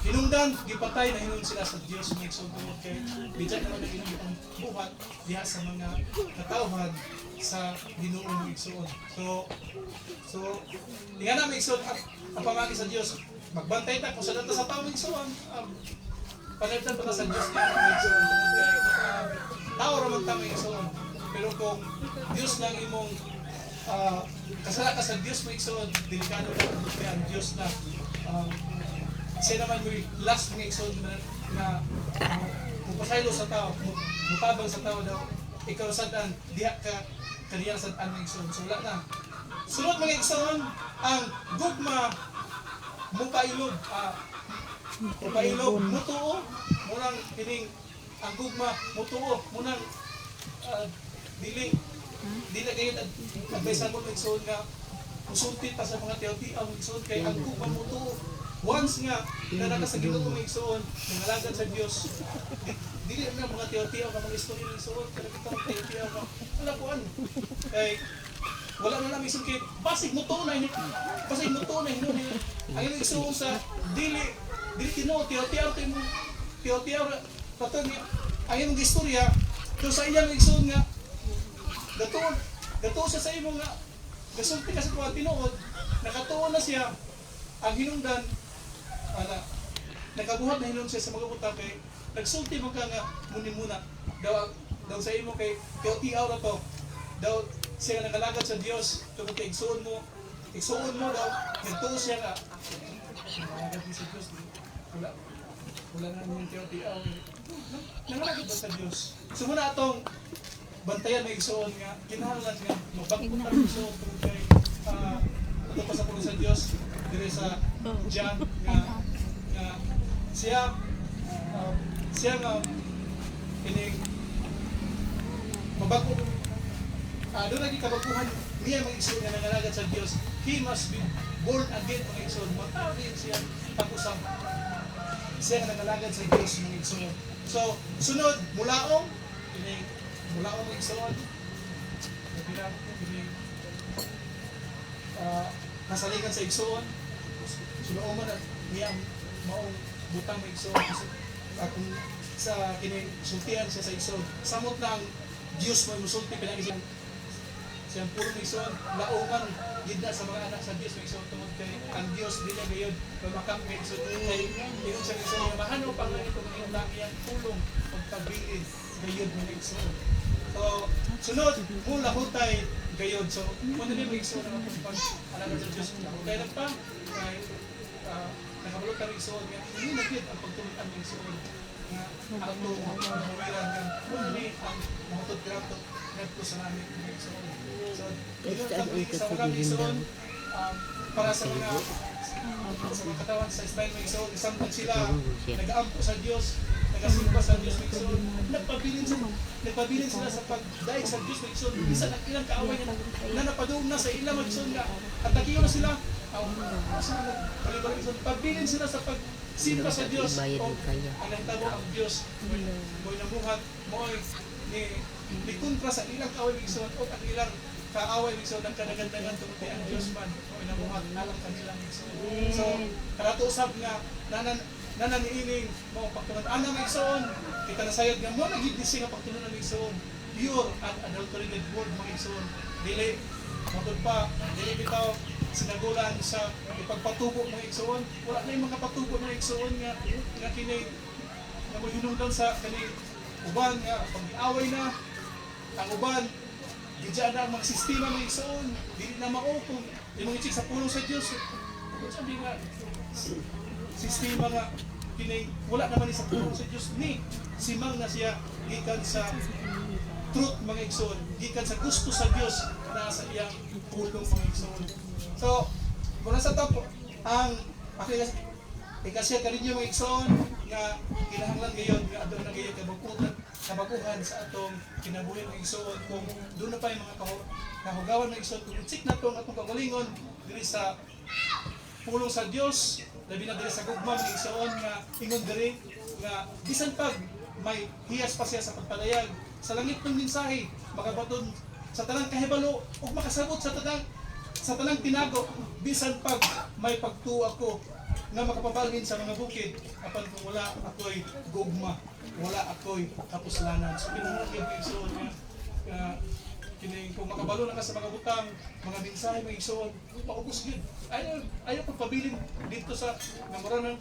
hinungdan gipatay na hinung sila sa Dios mga igsoon tungod kay bijak naman ang ilang gipambuhat diha sa mga katawhan sa Ginoo mga igsoon so tingnan na mga igsoon ang pamagi sa Dios magbantay ta kung sa data sa tao mga igsoon panalipdan pa ta sa Dios mga igsoon tungod kay tao ra man ta mga igsoon pero kung Dios lang imong kasala ka sa Diyos mo igsoon delikado na kaya ang Diyos na siya naman may last mga igsoon na mupasaylo sa tao mutabang sa tao daw ikaw sadaan diha ka kaniyang sadaan mga igsoon so wala na sunod mga igsoon ang gugma mupailog mutuo munang kining ang gugma mutuo munang dili kayo advice mo igsoon nga musulti ta sa mga tiyaw-tiyaw mga igsoon kay ang kupa mo to once nga nanaka sa Ginoo mga igsoon nangalagad sa Dios dili na mga tiyaw-tiyaw nga mga istorya ng igsoon kay kita mga tiyaw-tiyaw nga wala kuan kay wala na lang isang kay basig mo tunay ni ang igsoon sa dili Tinoo tiyaw-tiyaw mo tiyaw-tiyaw patong ang imong istorya so sa iyang igsoon nga Gato siya sa imo nga gasulti kasi kung tinuod, nakatuon na siya ang hinungdan nakabuhat na hinung siya sa mga utang kay nagsulti mo ka nga muna daw sa imo kay tiyaw na to daw siya nagalagad sa Dios tungkol kay igsuon mo daw nagtuo siya nga nagalagad sa Dios wala na yung tiyaw nagalagad ba sa Dios so muna atong bantayan may igsoon nga, kinahanglan nga, mabagpot na igsoon tungkol kay ito pa sa pulong sa Diyos, dire sa John, nga siya nga, ining mabagpot, doon lagi kabaguhan niya mga igsoon nga nangalagad sa Diyos, he must be born again mga igsoon, matawin siya pag-usap, siya nga nangalagad sa Diyos mga igsoon. So, sunod, mulaong, ining mula ko mga igsoon nasaligan sa igsoon sunooman at niyang maong butang mga igsoon kung sa kinisultihan siya sa igsoon samot na ang Diyos mo musulti pinag-isang siyang puro mga igsoon laungan gidna sa mga anak sa Diyos mga igsoon tungod kay ang Diyos dili gayon mamakam mga igsoon kay ingon sa igsoon mahano pang lang itong iyang tulong pagpabilid gayon mga igsoon. So, sunod, mula hutay gayon. So, kung hindi mo igsoon naman kung pag-alaga sa Diyos, kaya nagpang, kaya nakabulog ka ng igsoon, hindi nagkit ang pagtulutan ng igsoon. Nga, ang mawiran ng hindi ang mahutod grato sa namin ng igsoon. So, dito kami sa mga igsoon, para sa mga katawan sa style ng igsoon, isang sila nag-aampo sa Diyos, nagasimba sa Diyos ng igsoon, nagpabilin sila sa pagdaig sa Diyos ng igsoon, isa ng ilang kaaway na napadoon na sa ilang igsoon nga, at nakiyo na sila, pabilin sila sa pagsimba sa Diyos, o ang nahitabo ang Diyos, mo'y namuhat, mo'y ni kontra sa ilang kaaway ng igsoon, o ang ilang kaaway ng igsoon, ang kanagandagan tungkol ang Diyos man, mo'y namuhat, alang kanilang igsoon. So, karato usab nga, nananiiling mo pagtunan ana may igsoon kita nasayod nga mo nagigisi nga pagtunan ng igsoon pure and adulterated word mga igsoon dili matod pa dili bitaw sinagulan sa ipagpatubo mga igsoon wala na yung mga patubo ng igsoon nga kini nga mohinungdan sa kani uban nga pag-away na ang uban gidya na ang mga sistema ng igsoon dili na mao kung imong i-check sa pulong sa Dios sabi nga sistema nga kinay wala naman ni sa pulong sa Dios ni simang na siya gikan sa truth mga igsoon gikan sa gusto sa Dios na sa iyang pulong mga igsoon. So muna sa top ang ikasya kaninyo mga igsoon nga kinahanglan gayon nga adto na gayon kabaguhan sa atong kinabuhi mga igsoon kung doon na pa yung mga kahugawan ng igsoon kung check na itong atong kagalingon diri sa pulong sa Dios labi na diri sa gugma ng igsoon nga ingon diri nga bisan pag may hiyas pa siya sa pagpadayag sa langit ng mensahe makabaton sa tanang kahibalo ug makasabot sa tanang tinago bisan pag may pagtuo ako nga makapabalhin sa mga bukid apan kung wala ako'y gugma wala ako'y kapuslanan so pinahanglan ng igsoon nga kini kung makabalo na ka sa mga butang, mga mensahe, mga igsoon, paubos yun. Ayaw pagpabilin dito sa mura nang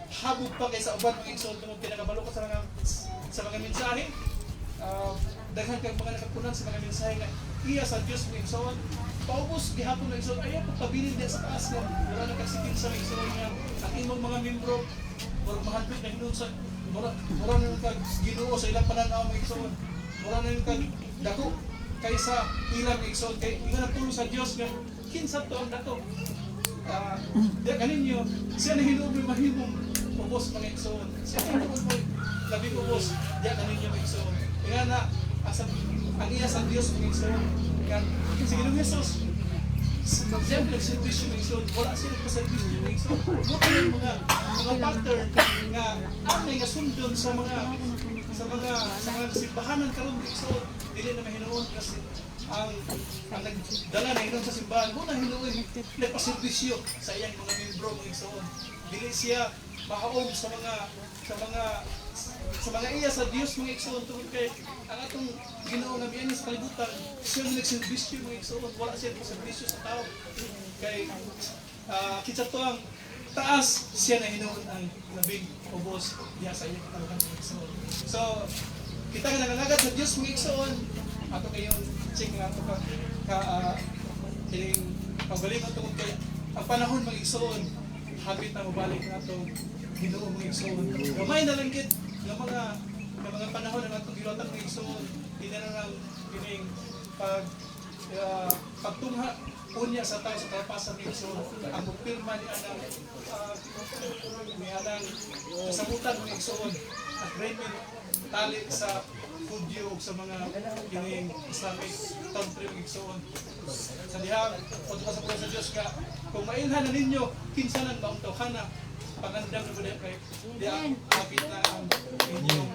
habog pa kaysa uban mga igsoon kung pinakabalo ka sa mga mensahe. Daghan kang mga nakapunan sa mga mensahe nga iya sa Diyos mga igsoon. Paubos gihapon mga igsoon, ayaw pagpabilin din sa taas nga wala na kagsikin sa mga igsoon nga ang imong mga membro murag mahandog na hinunsan mura nang kag Ginoo sa ilang pananaw mga igsoon. Mura nang kag dako kaysa ilang igsoon kay ingon ang tulong sa Dios nga kinsa to ang dako di kaninyo siya na hinuoy mahimong ubos mga igsoon siya na hinuoy labi ubos di kaninyo mga igsoon nga na ang iya sa Dios mga igsoon nga si Ginoong Hesus siya nagservisyo ng igsoon, wala siya nagpaservisyo ng igsoon. Buto yung mga pattern nga amay nga sundon sa mga simbahanan karon ng igsoon, dili na mahinuon kasi ang nagdala na hinuon sa simbahan, muna hinuon nagpaservisyo sa iyang mga membro ng igsoon. Dili siya mahaom sa mga iya sa Dios mga igsoon tungod kay ang atong Ginoo nga miyan sa kalibutan siya ang nagserbisyo mga igsoon, wala siya nagserbisyo sa tao kay kitsa to ang taas siya na hinuon ang labing ubos diha sa iyang katawhan mga igsoon. So kita nga nangangagad sa Dios mga igsoon ato kayon check nga ato kining pagbalik ato kay ang panahon mga igsoon habit na mabalik na ato Ginoo mga igsoon. Gamay na lang gid ng mga panahon na natong gilotan ng igsoon, di na lang kining pagtungha unya sa tao sa kalapasan ng igsoon. Ang pagpirma ni anang kasabutan ng igsoon, agreement tali sa Hudyo sa mga kining Islamic country ng igsoon. Sa dihang, pagka sa sa Diyos ka, kung mailhan na ninyo, kinsanan ba ang tawhana, pagandang na ba kay diya apit na ang inyong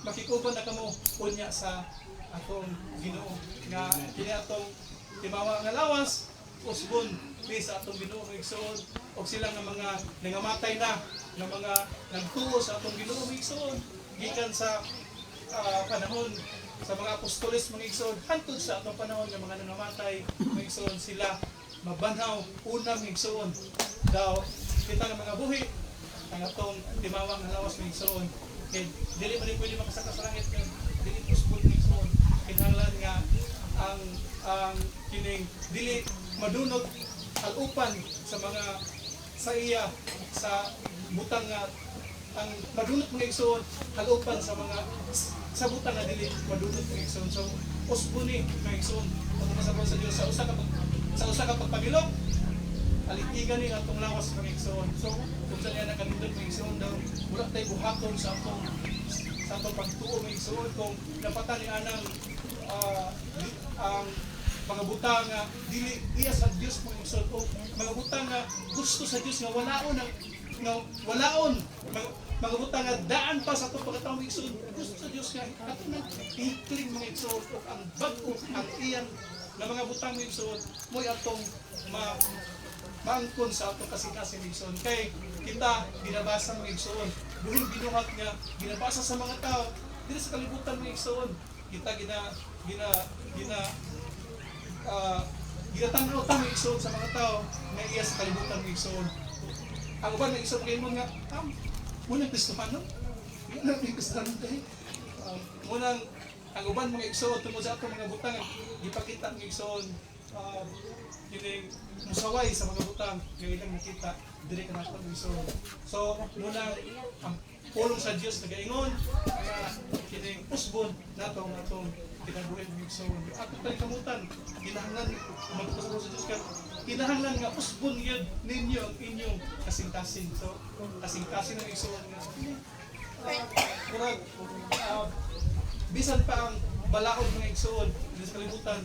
makikuban na kamo unya sa atong Ginoo nga kini atong timawa nga lawas usbon sa atong Ginoo ng igsoon og sila nga mga nangamatay na nga mga nagtuo sa atong Ginoo ng igsoon gikan sa panahon sa mga apostoles mga igsoon hantod sa atong panahon nga mga nangamatay mga igsoon sila mabanhaw unang igsoon daw kita nga mga buhi ang atong timawang halawas ng igsoon kay dili man pwede makasaka sa langit nga dili usbon ng igsoon kinahanglan nga ang kining dili madunot al-upan sa mga sa iya sa butang nga ang madunot mga igsoon al-upan sa mga sa butang nga dili madunot mga igsoon so usbon ni mga igsoon pagkasabot sa Dios sa usa ka pagpamilok alitigan ni atong lawas ng igsoon. So kung saan yan nakanindot ng igsoon daw wala tayo buhaton sa atong pagtuo ng igsoon kung napatan ni anang ang mga butang nga dili iya sa Dios mga igsoon o mga butang nga gusto sa Dios nga walaon mga butang nga daan pa sa atong pagkatao mga igsoon gusto sa Dios nga ato nang ikling mga igsoon o ang bag-o ang iyan na mga butang mga igsoon mo'y atong maangkon sa atong kasing-kasing igsoon kay kita ginabasa ng igsoon buhing binuhat nga ginabasa sa mga tao dili sa kalibutan ng igsoon kita ginatanaw ta ng igsoon sa mga tao nga iya sa kalibutan ng igsoon ang uban ng igsoon kay mo nga munang Kristohano munang Kristohano dahil munang ang uban mga igsoon tungkol sa atong mga butang gipakita ng igsoon kining musaway sa mga butang nga ilang nakita diri ka nato ng igsoon. So muna ang pulong sa Dios nagaingon nga kining usbon nato nga atong kinabuhi ng igsoon. Ato tay kamutan kinahanglan magpasabot sa Dios ka kinahanglan nga usbon gyud ninyo ang inyong kasing-kasing. So kasing-kasing ng igsoon nga murag bisan pa ang balaod ng igsoon sa kalibutan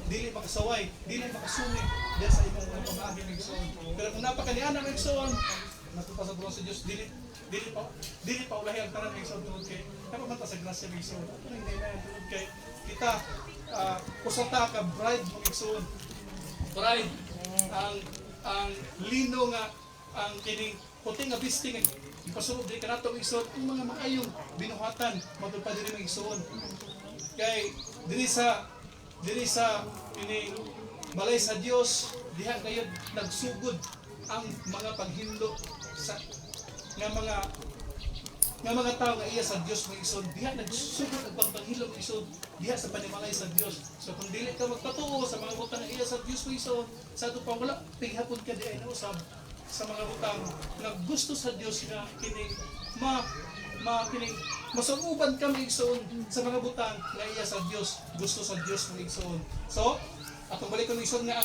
dili makasaway, dili makasumi diyan sa imong mga pamaagi ng igsoon. Pero kung napakaniana ng igsoon, natupasabot sa Dios dili pa ulahi ang tanan ng igsoon tungod kay napamata sa grasya ng igsoon. Ato nang hinayang tungod kay kita usata ka bride ng igsoon. Bride ang lino nga ang kining puting nga bisting ipasulod diri kanatong igsoon ang mga maayong binuhatan matupad diri ng igsoon. Kay diri sa ini balay sa Dios diha kayo nagsugod ang mga paghindo sa nga mga tao nga iya sa Dios mga igsoon diha nagsugod ang paghilo mga igsoon diha sa panimalay sa Dios. So kung dili ka magpatuo sa mga butang nga iya sa Dios mga igsoon sa ato pa wala pighapon ka di ay nausab sa mga butang nga gusto sa Dios nga kining kining masunuban kami igsoon sa mga butang nga iya sa Dios gusto sa Dios mga igsoon. So atong balik ko igsoon nga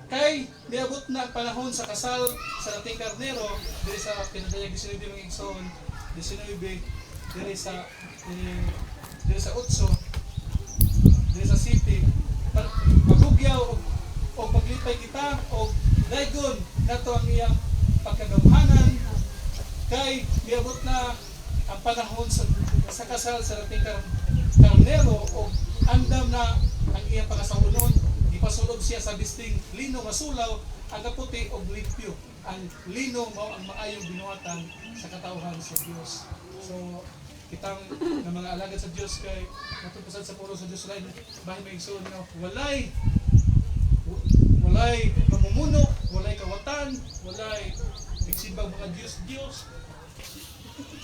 kay niabot na ang panahon sa kasal sa dating karnero diri sa pinadayag 19 mga igsoon 19 diri sa 8 diri sa city, maghugyaw o paglipay kita o daygon nato ang iyang pagkagamhanan kay miabot na ang panahon sa kasal sa dating karnero o andam na ang iyang pagkasahunon. Ipasulod siya sa bisting lino nga sulaw, ang kaputi o limpyo. Ang lino mao ang maayong binuhatan sa katawhan sa Dios. So kitang nga mga alagad sa Dios kay matupusan sa puro sa Dios lain bahin may igsoon nga walay pamumuno, walay kawatan, walay nagsimbang mga Diyos.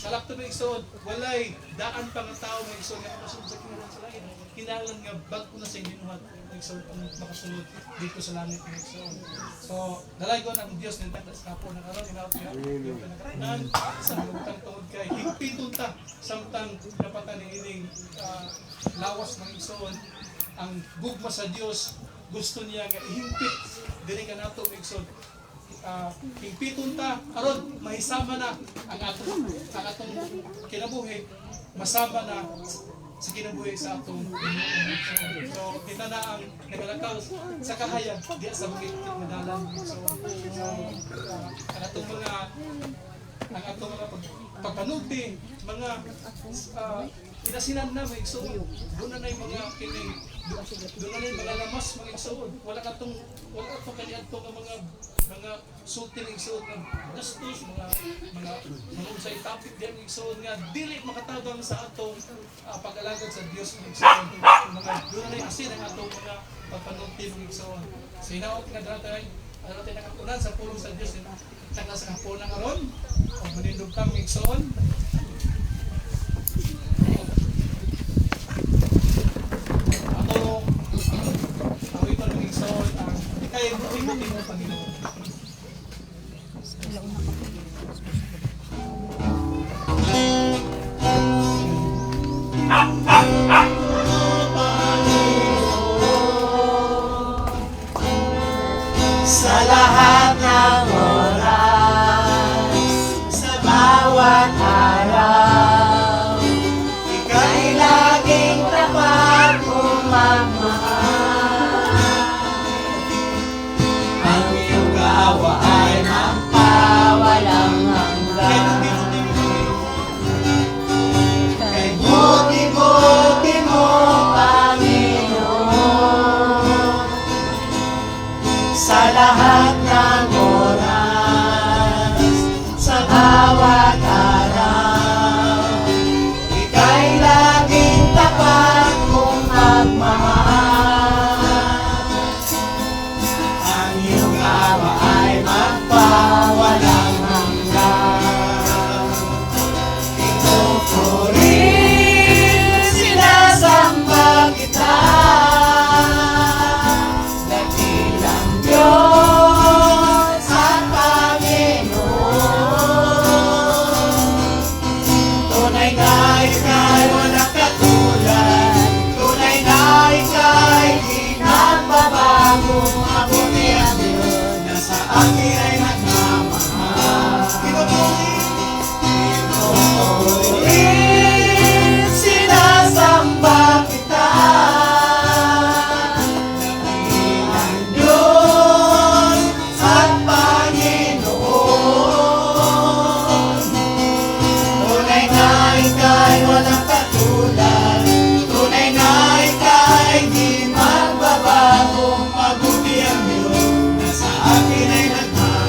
Sa lakto ng igsoon, walay daan pa nga tao ng igsoon nga makasunod sa kinaran sa langit. Kinahanglan nga bago na sa inyuhat ng igsoon ang makasunod dito sa langit ng igsoon. So, dalay ko ng Diyos ng takdas kapo na karon inaot nga yung pinagkarainan sa mga tungod kay higpinton ta samtang napatan ni ining lawas ng igsoon ang gugma sa Dios gusto niya nga ihimpit diri ka nato ng igsoon. Higpiton ta aron mahisama na ang atong kinabuhi masama na sa kinabuhi sa atong so kita na ang nagalakaw sa kahayag di sa bukid madalan so ang atong mga pagpanugti mga inasinan na may igsoon doon na yung mga kining doon na yung mga lamas mga igsoon wala katong kaniadto nga mga sulti ng igsoon nga gastos mga unsay topic diyan ng igsoon nga dili makatabang sa atong pag-alagad sa Dios ng igsoon mga doon na yung asin ang atong mga pagpanugti ng igsoon so hinaot nga daratay nakapunan sa pulong sa Dios taga sa kapunan aron o manindog kang igsoon kaya buti-buti mo Panginoon.
Sa lahat ng oras, sa bawat araw, ika'y laging tapat kong magmahal. Ang iyong gawa ay magpawalang hanggan. Kay buti-buti mo, Panginoon, sa lahat ng oras, sa bawat araw, ika'y laging tapat kong magmahal. Ang iyong awa ay magpawalang hanggan. Ituturing, sinasamba kita, dakilang Diyos at Panginoon. Tunay na ika'y walang katulad, tunay na ika'y di nagbabago. Mabuti ang Diyos na sa akin ay nagmamahal. Ituturing, sinasamba kita, dakilang Diyos at Panginoon. Tunay na ika'y walang katulad, tunay na ika'y di magbabago. Mabuti ang Diyos na sa akin ay nagmamahal.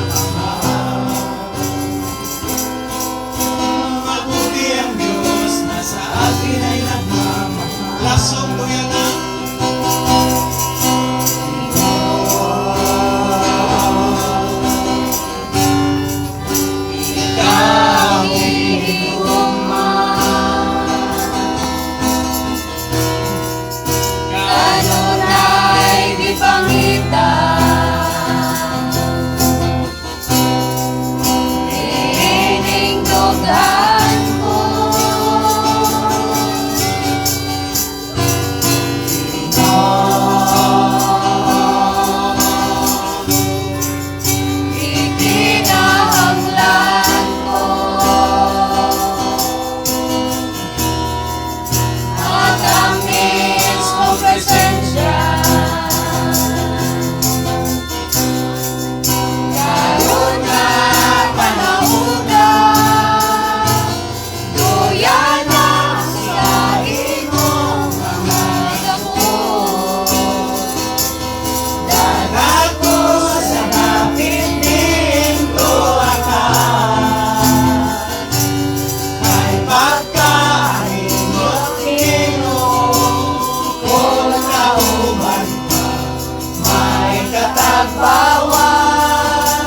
katagbawan,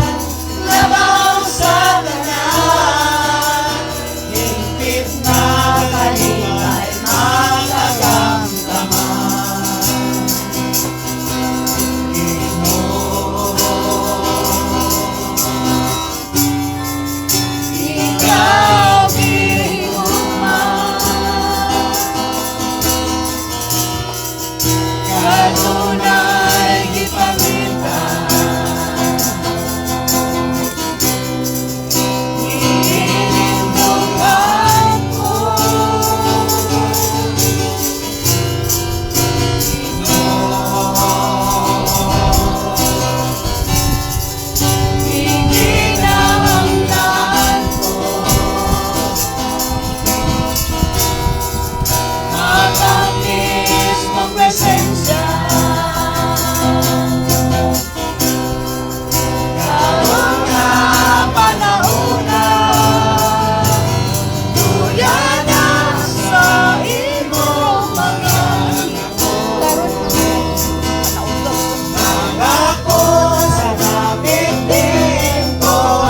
labaw sa tanan, hingpit na kalipay makagamdaman. Ikaw gihuman, kanunay gipamintan, iindugan ko. Iginahanglan ko, matamis mong presensya, karon nga panahon na, tuya na sa imong mga nangako sa dapit din ko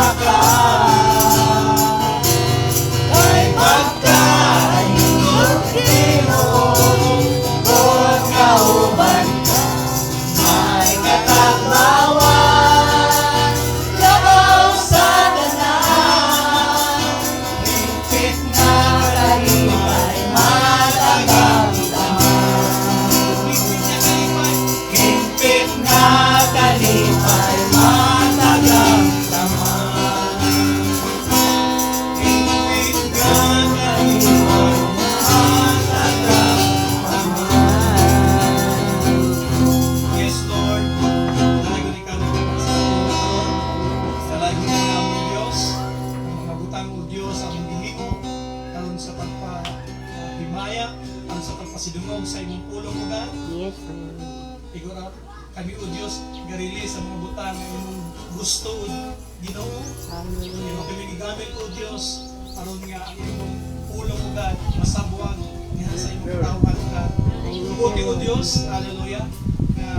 kay magkaingot nimo kung kauban ka, may katagbawan, labaw sa tanan, hingpit na kalipay matagamdaman. Hingpit na kalipay matagamdaman. Hingpit na kalipay matagamdaman.
Yes, Lord. Dalago ni kami sa Panginoon. Dalago ni kami, Diyos. Ang mga butang o Diyos ang hihimo karon sa pagpahimaya, karon sa pagpasidungog sa imong pulong ugan.
Yes.
Igura kami o Diyos garili sa mga butang na imong gusto o Ginoo. Imo kami gigamit o Diyos aron nga ang imong pulong ugan masabuan niya sa imong katawhan ugan. Buti o Diyos, hallelujah, nga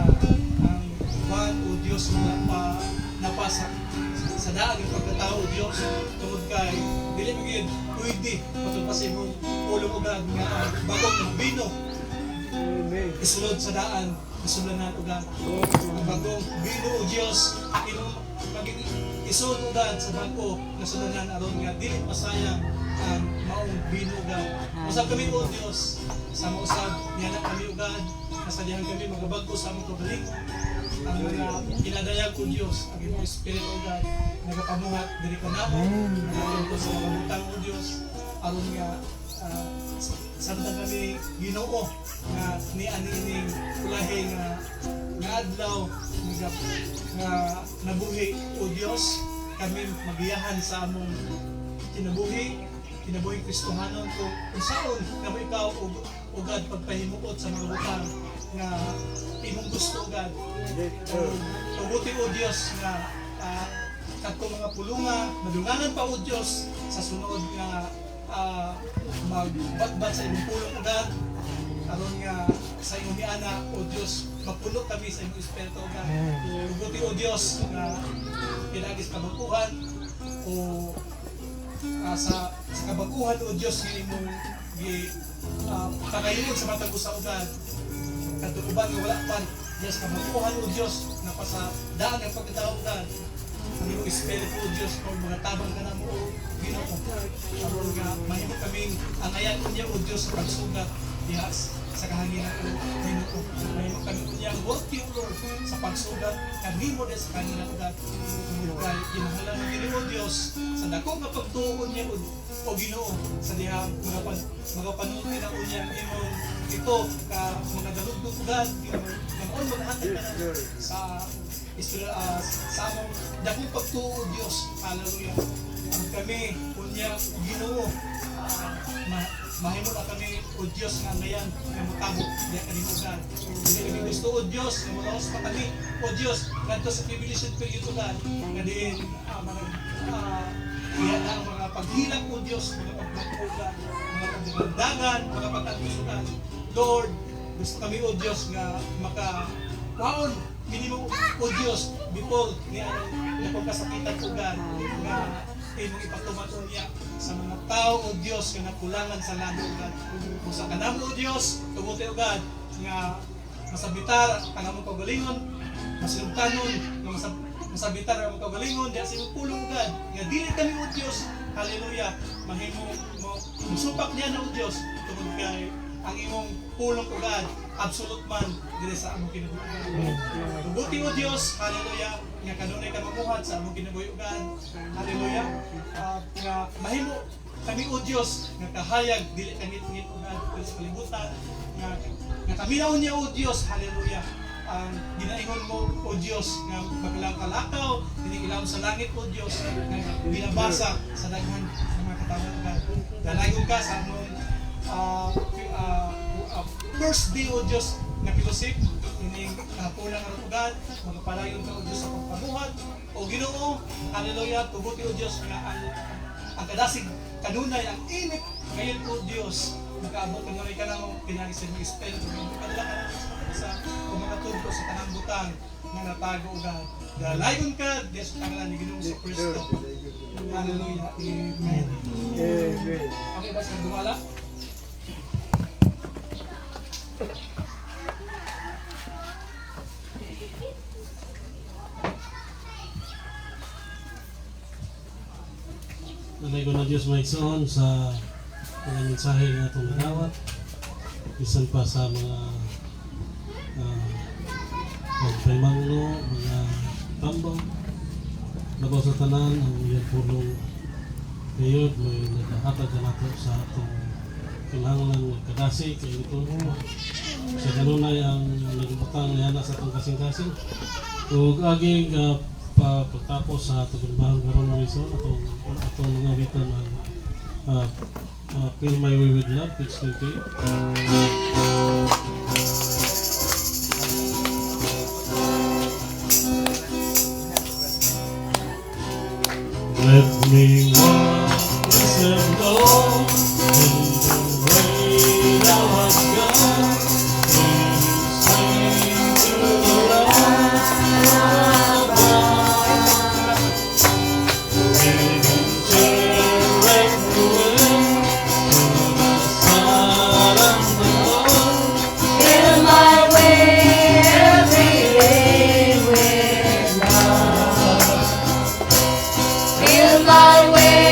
ang buwan o Diyos na napasa sa daan ng pagkatao o Diyos tungod kay dili magiging pwede patungkol pa sa imong pulong ugan nga ang bagong bino isulod sa daan, isulanan ugan. Ang bagong bino o Diyos, imong maging isulod ugan sa bago nasulanan aron nga dili masayang ang maong bino ugan. Usab kami o Diyos, sa mausab niya na kami ugan, nasadihan kami magabago sa among kabalik. Ang mga kinadayag o Diyos, ang imong Espiritu ugan, nagapamuhat diri ka namon, nagatuntun sa mga butang o Diyos, aron nga samtang kami Ginoo nga ni anining ulahi nga adlaw nga nabuhi o Dios kami magiyahan sa among kinabuhi Kristohanon kung saon kamo ikaw o God pagpahimuot sa mga butang nga imong gusto God. Ubuti o Dios nga kadto mga pulunga madunganan pa o Dios sa sunod nga magbatbat sa imong pulong ugan aron nga sa imong miana o Dios magpuno kami sa imong espiritu ugan. Ubuti o Dios nga pinagis kabakuhan o sa kabakuhan o Dios nga imong pagayon sa matag usa ugan kadto uban nga wala pa Dios kabakuhan o Dios nga pasadaan ang pagkatao ugan ang imong espiritu o Dios kung mga tabang ka na mo o Ginoo aron nga mahimo kaming angayan niya o Dios sa pagsugat diha sa kahanginan o Ginoo. Mahimo kami unyang work you Lord sa pagsugat kanimo din sa kahanginan ugat. Kay kinahanglan ni Ginoo Dios sa dako nga pagtuon niya o Ginoo sa diha magapanulti na unyang imong ito ka mga dalugdog ugat kinahanglan maghatag ka na sa sa among dakong pagtuo Dios. Hallelujah. Ang kami unya Ginoo mahimo na kami o Dios nga ngayon nga mutabo diha kanimugan. Dili kami gusto o Dios nga mulaos pa kami o Dios ngadto sa tribulation period ugan nga diin iya na ang mga paghilak o Dios mga pagbakugan mga pagdagandagan mga pagkatusugan. Lord gusto kami o Dios nga makawaon minimo o Dios before niya ang pagkasakitan ko gan nga imong ipatuman niya sa mga tao o Dios nga nakulangan sa lano God. Kung sa kanamo o Dios, tumuti o God nga masabitar kanamo pagalingon, masinugtanon nga masabitar ang pagalingon diha sa imong pulong God. Nga dili kami o Dios, hallelujah, mahimo mo musupak niya na o Dios tungod kay ang imong pulong o God absolute man diri sa among kinabuhi. Tuguti o Dios, hallelujah, nga kanunay ka mamuhat sa among kinabuhi o God, hallelujah, nga mahimo kami o Dios nga kahayag dili kangit-ngit o God sa kalibutan, nga kaminaw niya o Dios, hallelujah, ang ginaingon mo o Dios nga maglang kalakaw diniilaw sa langit o Dios nga binabasa sa daghan sa mga katawan o God. Dalagon ka sa among first day o Diyos na pilusip, ining kapulang ang ugat, magpalayon ka o Diyos sa pagpabuhat, o Ginoo, hallelujah, tubuti o Diyos nga ang kadasig kanunay, ang init ngayon o Diyos, nakaabot ka nga ka na pinagi sa mga espiritu, kadala ka na sa kumakatubro sa tanang butang nga natago o God. Dalayon ka, Diyos pangalan ni Ginoo sa Kristo. Hallelujah, amen. Okay ba sa dumala?
Nanay ko na Diyos maigsoon sa mga mensahe nga itong nagawat. Bisan pa sa mga magpaymangno, mga tambang. Labaw sa tanan, ang iyang pulong ngayon, may naghahatag na nato sa itong kinahanglan kadasi, kaya ito sa kanunay ang nagibutang na sa itong kasing-kasing. Kung aging pagtapos sa tugunbahan karon ng iso atong mga witan ang Fill My Way with Love, page 28. Let me walk this alone in the way thou hast gone. Please sing to the Lord.
Fill my way every day with love. Fill my way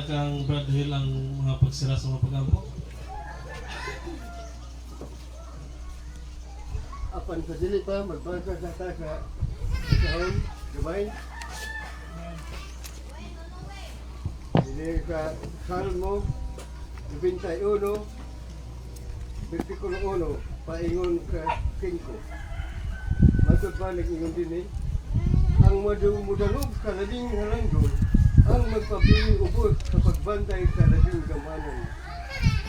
yata kang Brad Hill ang mga pagsira sa mga pag-ampo?
Apan sa dili pa, magbasa sa ta sa sahon, gabay. Dili sa Salmo, 21, versikulo 1, paingon sa 5. Matod pa nag-ingon din eh, ang mudalog sa labing halangdon, ang magpabiling ubos sa pagbantay sa labing gamanan.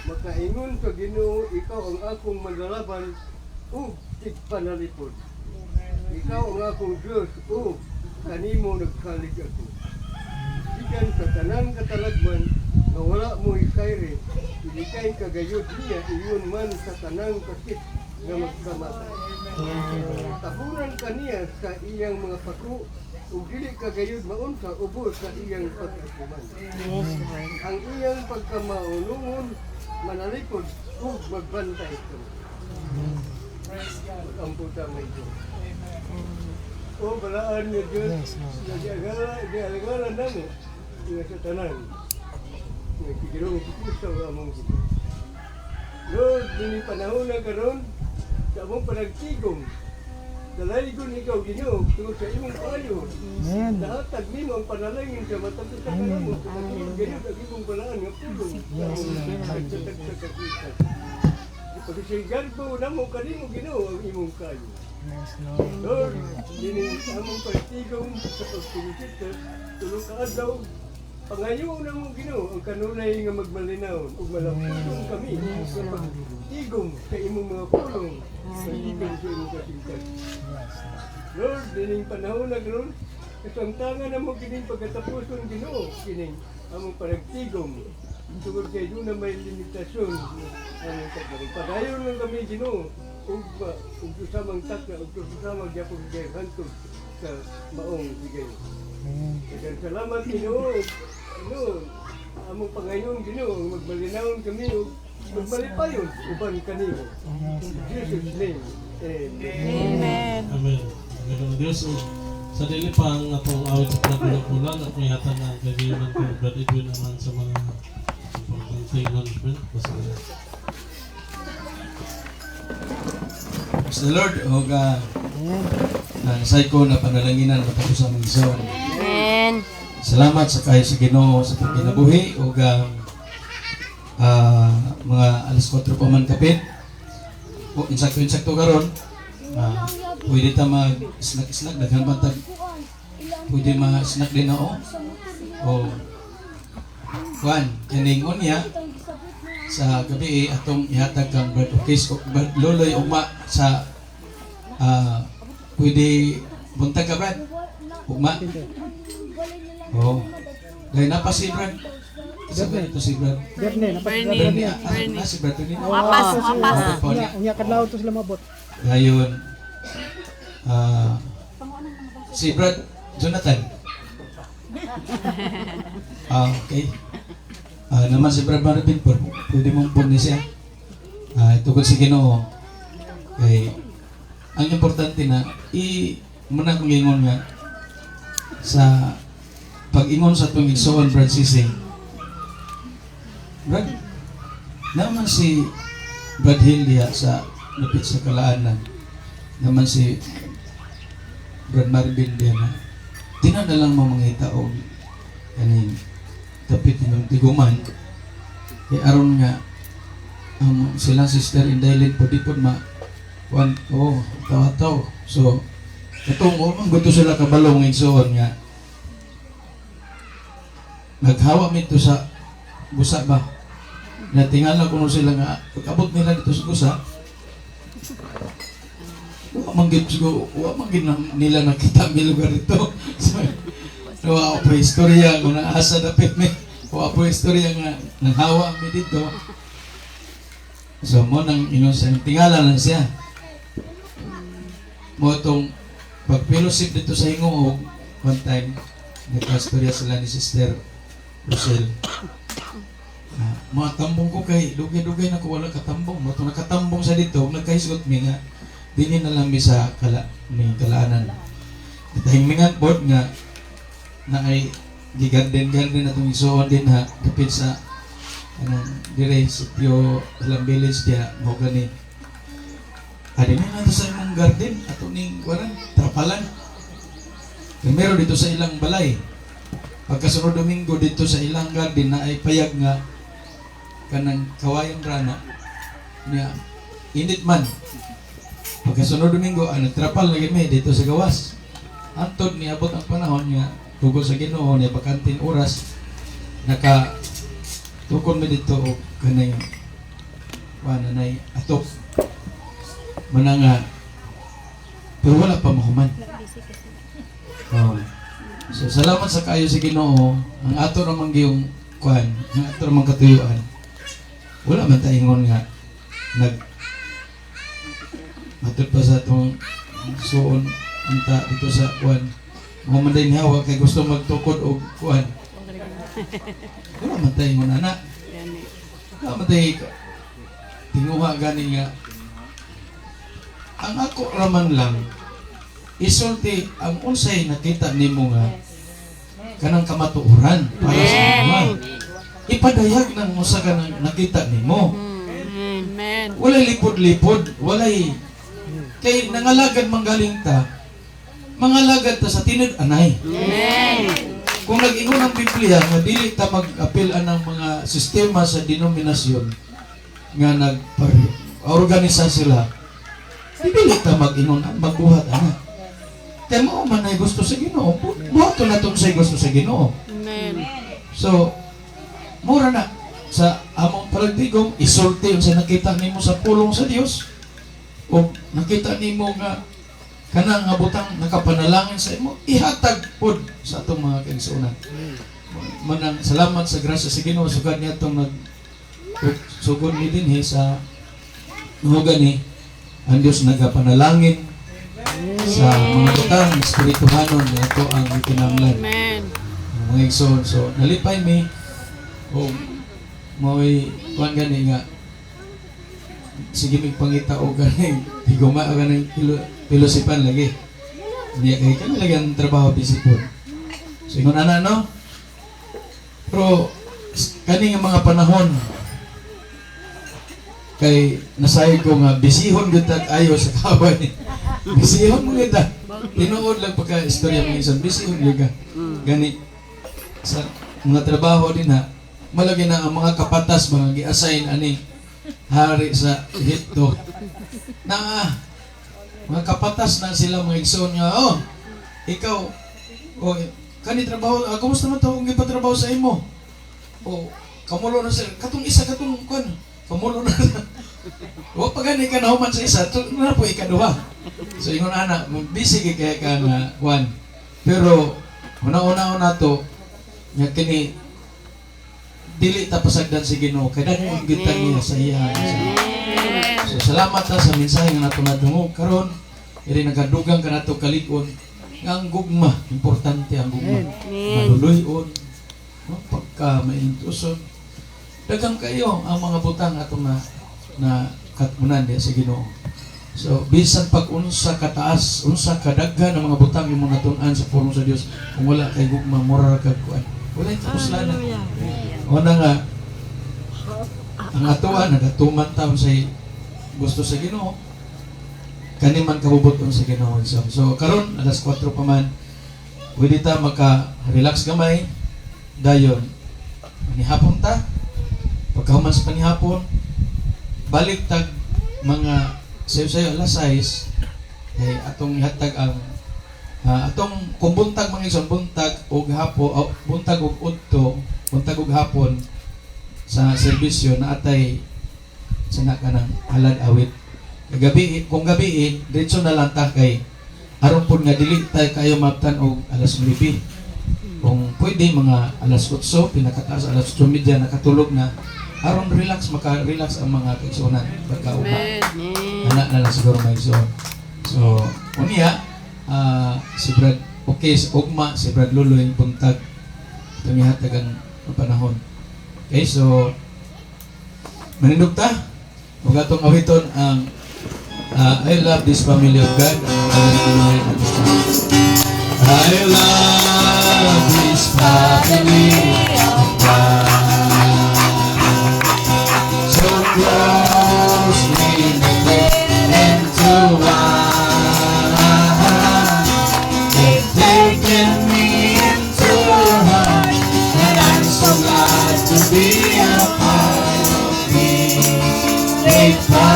Makaingon sa Ginoo, ikaw ang akong manlalaban, o tigpanalipod. Ikaw ang akong Diyos, o kanimo nagkalig ako. Ikan sa tanang katalagman, na wala mo ikayre, ilikay kagayod niya, iyon man sa tanang kasip na magkamatay. Tabunan kaniya sa iyang mga pako, ug dili kagayod maunsa ubos sa iyang pag-asuman. Ang iyang pagkamaunungon, manalipod, ug magbantay ko. Mag-amputa may Diyos. O balaan niya Diyos, nag-alagara namo, nga sa tanan. Nagkigirong Kristo ang among Diyos. Lord, dini panahon na karon, sa among panagtigom, dalaygon ikaw Ginoo tungod sa imong payo. Nahatag nimo ang panalangin sa matapos sa kanamo, sa katulog ganyan ang imong balaan nga pulong sa among nagtatag sa kakita. Pagsigan po namo kanimo Ginoo ang imong kayo. Lord, dini among panagtigom sa pagpulisit, tulong ka adlaw, pangayo na mo Ginoo ang kanunay nga magmalinaw ug malapitong kami sa pagtigom sa imong mga pulong pagtigom sa imong kasingkat. Lord, dining panahon na ganoon, kasamtangan na mo kining pagkatapuson Ginoo, kining among panagtigom tungod kay doon na may limitasyon ang kagaling. Padayon lang kami Ginoo ug samang takna ug samang gyapon kay hantod sa maong bigay. Daghang salamat Ginoo. Ginoo, among pangayon Ginoo, magmalinawon kami ug magmalipayon uban kanimo. In Jesus name. Amen.
Amen. Amen. Diyos, sa dili pa ang atong awit sa pagkulang at may hatang ang kagayon ko Brad Edwin naman sa mga importante announcement.
Praise the Lord. O nasay ko na panalanginan matapos ang igsoon.
Amen.
Salamat sa kayo sa Ginoo sa pagkinabuhi o mga alas 4 pa man kapit. O insakto karon. Pwede ta mag-snack daghan bantag. Pwede ma-snack din na o kuan kining unya sa gabi atong ihatag kang Brad Okis o Loloy ugma sa pwede buntag ka Brad ugma. Oh. Dahil na pa si Brad. Isa ba ito si Brad?
Bernie.
Si Brad Bernie.
Wapas.
Unya kadlaw to sila mabot.
Ngayon, si Brad Jonathan. Okay. Naman si Brad Marvin, pwede mong punin siya. Tugod si Ginoo. Okay. Ang importante na, muna kong ingon nga, sa pag-ingon sa itong igsoon, Brad Sising. Brad, naman si Brad Hill diya sa lapit sa Kalaanan. Naman si Brad Marvin diya na tinadalang mga tao kaning tapit ng tiguman. Kaya aron nga silang sister Indaylin po di po tawa-taw. So, katong ang gusto sila kabalong igsoon nga naghawa mito sa busa ba natingala kuno sila nga pag-abot nila dito sa busa wa manggid nila nakita mi lugar dito. So wa pa istorya kung naasa dapit mi wa pa istorya nga nanghawa mi dito. So mo nang sa tingala lang siya mo itong pag-fellowship dito sa Hingog one time nagkastorya sila ni Sister Rosel. Mga tambong ko kay dugay-dugay na ko wala katambong. Mato nakatambong sa dito, nagkahisgot mi nga dili na lang mi sa Kalaanan. Tahingmingan pod nga na ay gigarden-garden atong isuon din ha, dapit sa dire sa Pio Alam Village dia mo gani. Adi na nato sa imong garden ato ning waran trapalan. Primero dito sa ilang balay. Pagkasunod Domingo dito sa ilang garden na ay payag nga kanang kawayan rana niya init man. Pagkasunod Domingo nagtrapal lagi mi dito sa gawas. Antod niabot ang panahon niya tugol sa Ginoo niya bakanting oras naka tukon mi dito og kanay wala nay atop mananga pero wala pa mahuman. Oh. So salamat sa kayo sa Ginoo ang ato ramang giyong kuan ang ato ramang katuyuan wala man taingon nga nag matod pa sa atong suon anta dito sa kuan mo man din hawa kay gusto magtukod og kuan wala man taingon ana wala man tayo tinguha gani nga ang ako raman lang isulti ang unsay nakita nimo nga kanang kamatuoran para sa mga ipadayag ng usa ka nakita nimo.
Amen.
Walay lipod-lipod, walay kay nangalagad manggaling ta. Mangalagad ta sa tinid anay.
Amen.
Kung nag-ingon ang Biblia nga dili ta mag-apil anang mga sistema sa denominasyon nga nag-organisa sila. Dili ta mag-ingon magbuhat ana. Kaya mo man ay gusto sa Ginoo, buhaton na itong say gusto sa Ginoo.
Amen.
So, mura na sa among palagdigong, isulti yung sa nakita nimo sa pulong sa Dios o nakita nimo nga kanang nga butang nakapanalangin sa imo, ihatag pod sa atong mga kaigsuonan. Manang salamat sa grasya sa Ginoo sugad niya itong sugod ni dinhi sa gani ang Dios nagapanalangin sa mga butang espirituhanon nga ito ang ikinahanglan.
Amen.
Mga igsoon. So nalipay mi o mo'y kuan gani nga sige mig pangita o gani higuma o gani pilosipan lagi niya kay kami lagi ang trabaho bisipon. So ingon ana no pero kani nga mga panahon kay nasay ko nga bisihon gyud ayo sa kaway. Bisihon mo kita. Tinuod lang pagka istorya mo isang bisihon gyud ka. Gani sa mga trabaho din ha. Malagi na ang mga kapatas mga gi-assign ani hari sa Ehipto. Na mga kapatas na sila mga igsoon nga ikaw kani trabaho kumusta man to kung gipatrabaho sa imo? Kamulo na sila katong isa katong kun kamulo na. O pagani ka nahuman sa isa, na po ikaduha. So ingon ana, busy kay ka nga kuan. Pero una-una to nya kini dili ta pasagdan si Ginoo kay daghan gyud niya sa iya. So salamat ta sa mensahe nga nato nadungog karon. Iri nagadugang ka nato kalig-on nga ang gugma, importante ang gugma. Maluloy-on, no? Pagka maintuson. Daghang kayo ang mga butang ato na katmunan diya sa Ginoo. So bisan pag unsa kataas, unsa kadaghan ang mga butang imong natun-an sa pulong sa Dios, kung wala kay gugma moral kag kuan. Wala kapuslanan. O na nga ang atuan nagatuman taon sa gusto sa Ginoo. Kani man kabubuton sa Ginoo. So karon alas 4 pa man. Pwede ta maka-relax gamay. Dayon manihapon ta. Pagkahuman sa panihapon, balik tag mga sayo-sayo alas 6 atong ihatag ang atong kung buntag mga isang buntag og hapon buntag og udto buntag og hapon sa serbisyo na atay sana kanang halad awit gabi kung gabi diretso na lang ta kay aron pud nga dili tay kayo mabtan og alas 9 kung pwede mga alas 8 pinakataas alas 8:30 nakatulog na aron relax maka-relax ang mga kaigsuonan pagkauha. Anak na lang siguro may igsoon. So, unya si Brad ugma si Brad Luloy buntag tumihatag ang panahon. Okay, so manindog ta ug atong awiton ang I love this family of God. I love of His family of God. So closely knit into one. They've taken me into your heart, and I'm so glad to be a part of His great family.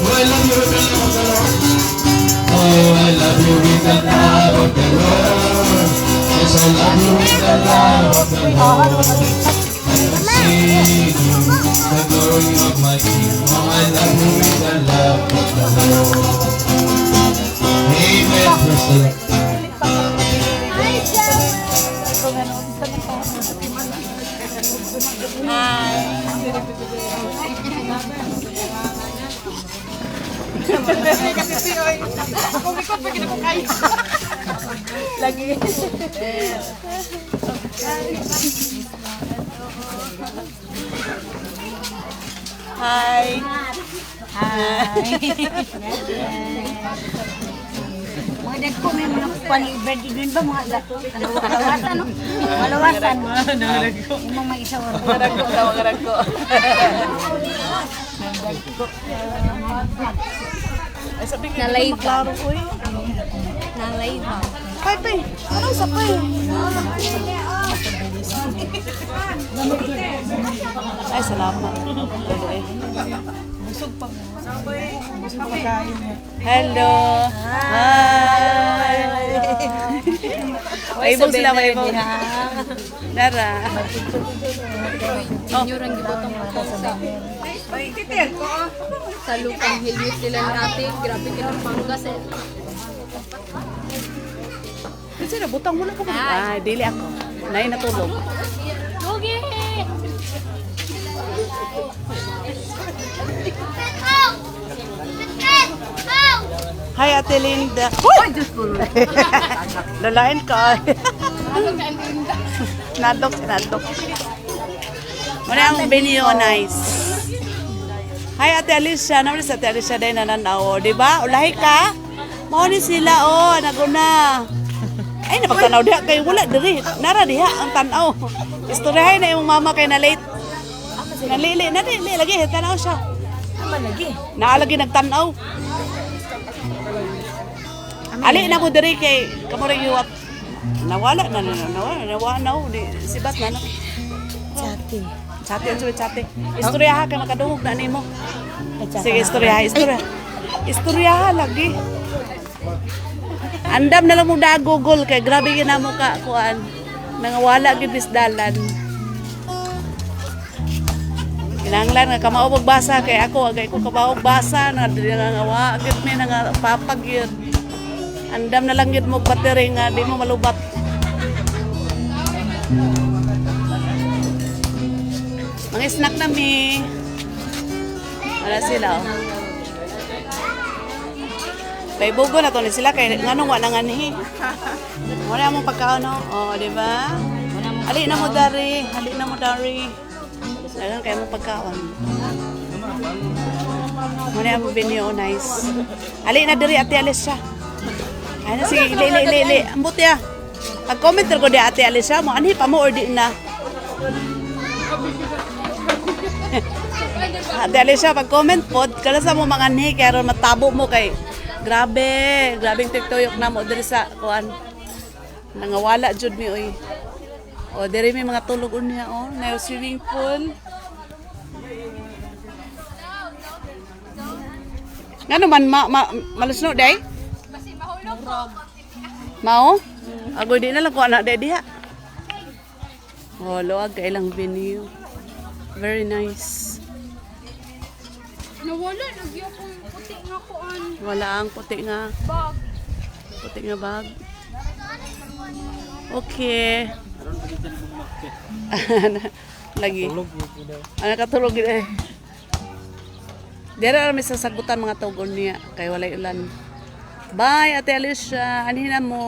Oh, I love you with the love of the Lord. Oh, I love you with the love of the Lord. Yes, I love you with the love of the Lord. I will sing the glory of my King. Oh, I love you with the love of the Lord. Amen. Praise the Lord.
Hi.
Mga dad ko may mga pali-birthday din ba mga lato? Malawasan, no? Malawasan. Yung mga may isa wala.
Mangarag ko. Ay, sabi ko,
Nalay
hindi maklaro ko eh.
Nalay ba?
Pay. Ano sa pay? Ay, salamat. Busog pa kain. Hello. Hi. Maibog sila, maibog. Dara.
Inyurang gibotong ko sa lupang hilwit sila natin. Grabe kinapanggas eh.
Kasi nabutang mo na ko. Ay, dili ako. Nay natulog.
Lugi!
Hi, Ate Linda. Hoy! Lalain ka. Nadok. Muna ang binyo, nice. Hi, Ate Alicia. Naman sa Ate Alicia din nananaw. Diba? Ulahi ka? Mauni sila, naguna. Ay, napagtanaw diha. Kaya wala, diri. Nara diha, ang tanaw. Istoryahay na yung mama kay na late. Nalili, lagi. Tanaw siya. Naalagi nagtanaw. Ali na ko diri kay kamurag yuwat. Nawala na. Sibat na. Chate. Istoryaha kay makadungog na nimo. Sige, istoryaha lagi. Andam na lang mo da Google kay grabe ginamo ka kuan. Nangawala gid bisdalan. Kinahanglan nga kamao magbasa kay ako agay ko kamao basa na nangawa gid mi nangapapag yun. Andam na lang yun mo battery nga di mo malubat. Mga snack na mi. Wala sila Paibugo na to ni sila kay nganong wa nanganhi. Wala mo pagkaon di ba? Ali na mo dari. Dagan kay mo pagkaon. Wala mo binyo nice. Ali na diri Ate Alicia. Ano sige, li. Ambot ya. Pag-comment ko di Ate Alicia mo, anhi pa mo or di na? Ate Alicia, pag-comment po, kala sa mo mga anhi, kaya ron matabo mo kay grabing tiktuyok na mo diri sa kuan. Nangawala jud mi oy. Diri may mga tulog unya na swimming pool. Ngano man malusno day? Mau? Ako di na lang ko anak diha. Luwag kay lang venue. Very nice.
Nawala, nagyo kong puti nga kuan.
Wala ang puti nga
Bag.
bag. Okay. Lagi. Katulog eh. Dira ra mi sasagutan mga tugon niya kay walay ulan. Bye Ate Alicia. Anhin na mo.